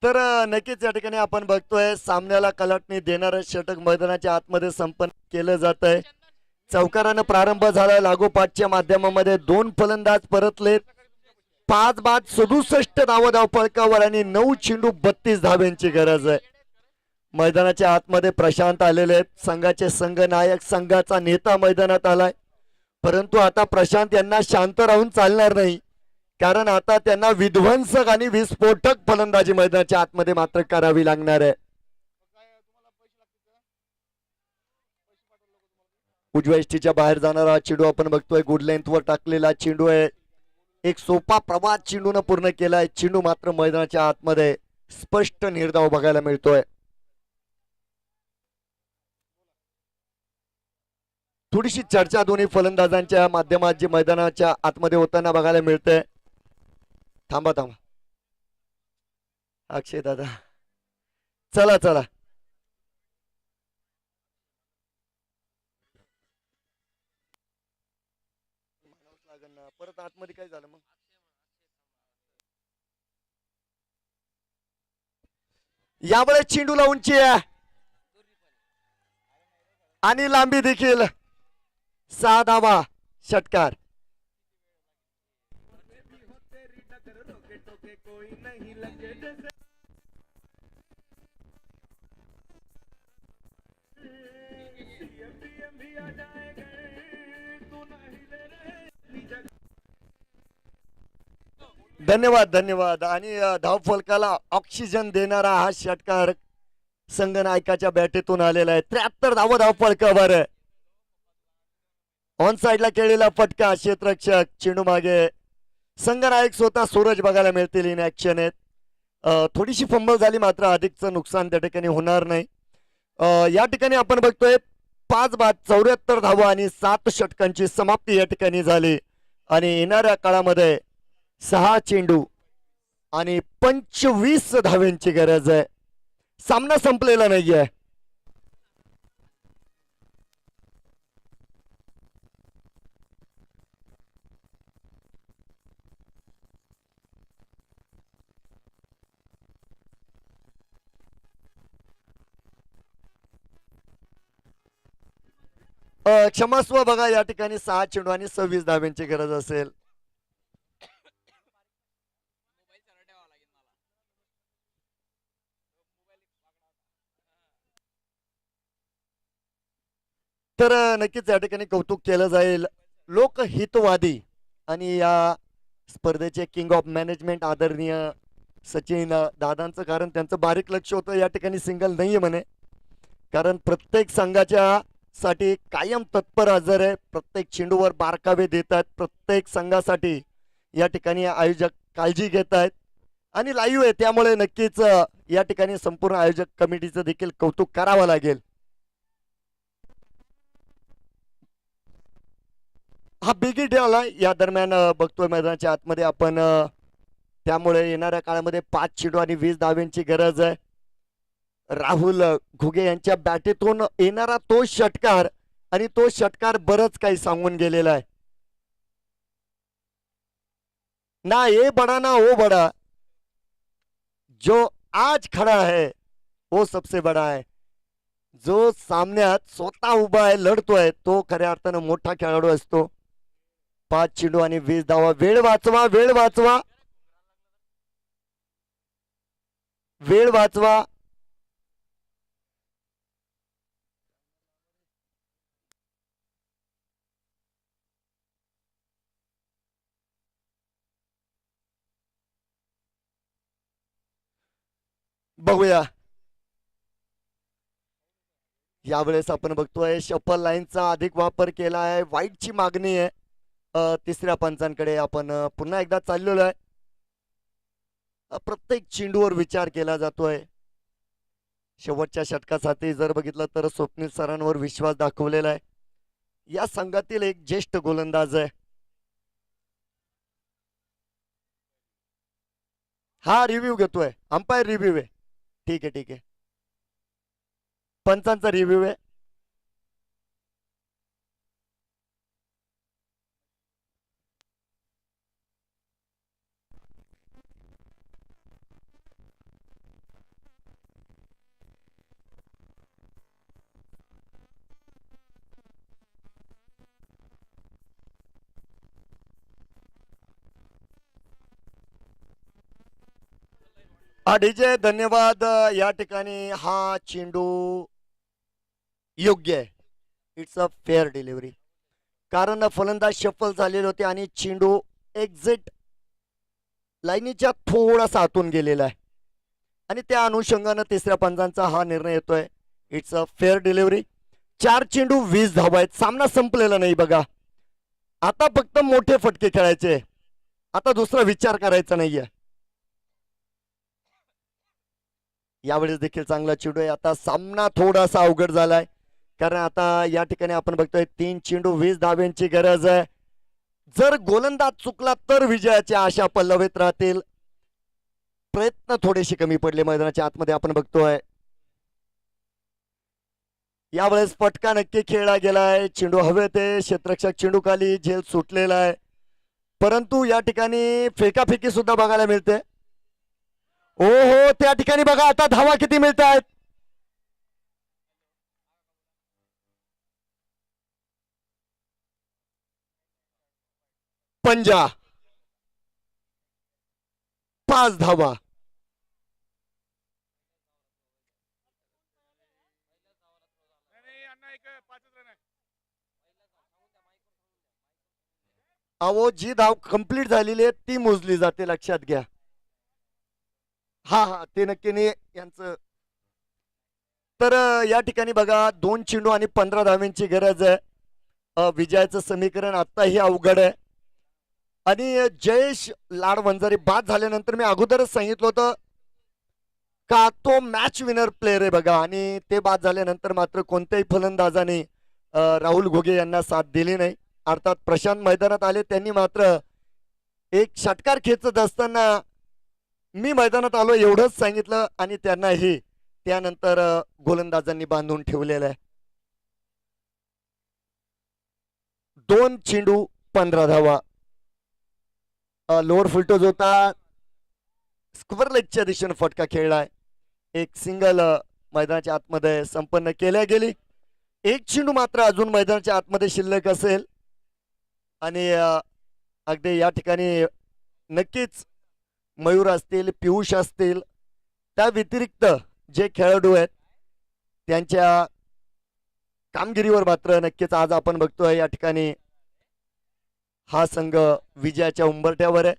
तर नक्कीच या ठिकाणी आपण बघतोय सामन्याला कलाटणी देणारं षटक मैदानाच्या आतमध्ये संपन्न केलं जात आहे. चौकारानं प्रारंभ झाला. लागोपाठच्या माध्यमामध्ये 2 फलंदाज परतलेत. 5 बाद 67 धावफलकावर आणि 9 चेंडू 32 धाब्यांची गरज आहे. मैदानाच्या आतमध्ये प्रशांत आलेले आहेत. संघाचे संघनायक संघाचा नेता मैदानात आलाय. परंतु आता प्रशांत यांना शांत राहून चालणार नाही, कारण आता त्यांना विध्वंसक आणि विस्फोटक फलंदाजी मैदानाच्या आतमध्ये मात्र करावी लागणार आहे. उजव्या इष्टीच्या बाहेर जाणारा चेंडू आपण बघतोय. गुड लेंथ वर टाकलेला चेंडू आहे. एक सोपा प्रवास चेंडून पूर्ण केलाय. चेंडू मात्र मैदानाच्या आतमध्ये स्पष्ट निर्धाव बघायला मिळतोय. थोडीशी चर्चा दोन्ही फलंदाजांच्या माध्यमात जी मैदानाच्या आतमध्ये होताना बघायला मिळते. थांबा थांबा अक्षय दादा, चला चला. परत आतमध्ये काय झालं मग? यावेळेस चेंडूला उंची आहे आणि लांबी देखील. 6 धावा षटकार. धन्यवाद धन्यवाद. आणि धावफलकाला ऑक्सिजन देणारा हा षटकार संघनायकाच्या बॅटेतून आलेला आहे. 73 धावफलकावर. ऑन साइडला केलेला फटका. क्षेत्ररक्षक चेंडू मागे. संघनायक स्वतः सूरज बघायला मिळतील इन ऍक्शन आहेत. थोडीशी फंबल झाली मात्र अधिकचं नुकसान त्या ठिकाणी होणार नाही. या ठिकाणी आपण बघतोय 5 बाद 74 धावा आणि 7 षटकांची समाप्ती या ठिकाणी झाली. आणि येणाऱ्या काळामध्ये 6 चेंडू आणि 25 धाव्यांची गरज आहे. सामना संपलेला नाहीये. क्षमस्व बघा, या ठिकाणी 6 चेंडू आणि 26 धाव्यांची गरज असेल. तर नक्कीच या ठिकाणी कौतुक केलं जाईल. लोकहितवादी आणि या स्पर्धेचे किंग ऑफ मॅनेजमेंट आदरणीय सचिन दादांचं, कारण त्यांचं बारीक लक्ष होतं या ठिकाणी सिंगल नाहीये म्हणे, कारण प्रत्येक संघाच्या साठी कायम तत्पर हजर आहे. प्रत्येक चेंडूवर बारकावे देतात. प्रत्येक संघासाठी या ठिकाणी आयोजक काळजी घेत आहेत आणि लाईव्ह आहे, त्यामुळे नक्कीच या ठिकाणी संपूर्ण आयोजक कमिटीचं देखील कौतुक करावं लागेल. हा बिग हिट आला या दरम्यान बघतोय मैदानाच्या आतमध्ये आपण, त्यामुळे येणाऱ्या काळामध्ये 5 चेंडू आणि 20 धाव्यांची गरज आहे. राहुल घुगे यांच्या बॅटेतून येणारा तो षटकार, आणि तो षटकार बरंच काही सांगून गेलेला आहे. ना ये बड़ा ना वो बड़ा, जो आज खड़ा है वो सबसे बड़ा है. जो सामन्यात स्वतः उभा आहे, लढतोय, तो खऱ्या अर्थानं मोठा खेळाडू असतो. 5 चेंडू आणि 20 धावा. वेळ वाचवा, वेळ वाचवा, वेळ वाचवा. बघूया, यावेळेस आपण बघतोय शफल लाईनचा अधिक वापर केला आहे. वाईटची मागणी आहे तिसऱ्या पंचांकडे. आपण पुन्हा एकदा चाललेलो आहे. प्रत्येक चेंडूवर विचार केला जातोय. शेवटच्या षटकासाठी जर बघितलं तर स्वप्नील सरांवर विश्वास दाखवलेला आहे. या संघातील एक ज्येष्ठ गोलंदाज आहे. हा रिव्ह्यू घेतोय, अंपायर रिव्ह्यू आहे. ठीक आहे, ठीक आहे, पंचांचा रिव्ह्यू आहे. डीजे धन्यवाद. या ठिकाणी हा चेंडू योग्य आहे. इट्स अ फेअर डिलिव्हरी, कारण फलंदाज शफल झालेले होते आणि चेंडू एक्झिट लाईनीच्या थोडासा आतून गेलेला आहे, आणि त्या अनुषंगानं तिसऱ्या पंचांचा हा निर्णय येतोय. It's a fair delivery. 4 चेंडू 20 धावा आहेत. सामना संपलेला नाही बघा. आता फक्त मोठे फटके खेळायचे, आता दुसरा विचार करायचा नाहीये. यावेळेस देखील चांगला चेंडू आहे. आता सामना थोडासा अवघड झालाय, कारण आता या ठिकाणी आपण बघतोय 3 चेंडू 20 धाव्यांची गरज आहे. जर गोलंदाज चुकला तर विजयाच्या आशा पल्लवित राहतील. प्रयत्न थोडेसे कमी पडले मैदानाच्या आतमध्ये आपण बघतोय. यावेळेस फटका नक्की खेळला गेलाय. चेंडू हवेत आहे, क्षेत्ररक्षक चेंडू खाली, झेल सुटलेला आहे, परंतु या ठिकाणी फेकाफेकी सुद्धा बघायला मिळते. ओ हो, त्या ठिकाणी बघा आता धावा किती मिळत आहेत. पंजा 5 धावा. अहो, जी धाव कंप्लीट झालेली आहे ती मोजली जाते, लक्षात घ्या. हा हा, ते नक्की नाही यांचं. तर या ठिकाणी बघा 2 चेंडू आणि 15 धाव्यांची गरज आहे. विजयाचं समीकरण आत्ताही अवघड आहे. आणि जयेश लाडवंजारी बाद झाल्यानंतर मी अगोदरच सांगितलं होतं का तो मॅच विनर प्लेअर आहे बघा, आणि ते बाद झाल्यानंतर मात्र कोणत्याही फलंदाजाने राहुल घुगे यांना साथ दिली नाही. अर्थात प्रशांत मैदानात आले, त्यांनी मात्र एक षटकार खेचत असताना मी मैदानात आलो एवढंच सांगितलं आणि त्यांनाही त्यानंतर गोलंदाजांनी बांधून ठेवलेलं आहे. 2 चेंडू 15 धावा. लोअर फुलटोज होता, स्क्वेअर लेगच्या दिशेने फटका खेळलाय. एक सिंगल मैदानाच्या आतमध्ये संपन्न केल्या गेली. एक चेंडू मात्र अजून मैदानाच्या आतमध्ये शिल्लक असेल आणि अगदी या ठिकाणी नक्कीच मयूर असतील, पियुष असतील, त्या व्यतिरिक्त जे खेळाडू आहेत त्यांच्या कामगिरीवर मात्र नक्कीच आज आपण बघतोय या ठिकाणी हा संघ विजयाच्या उंबरठ्यावर आहे.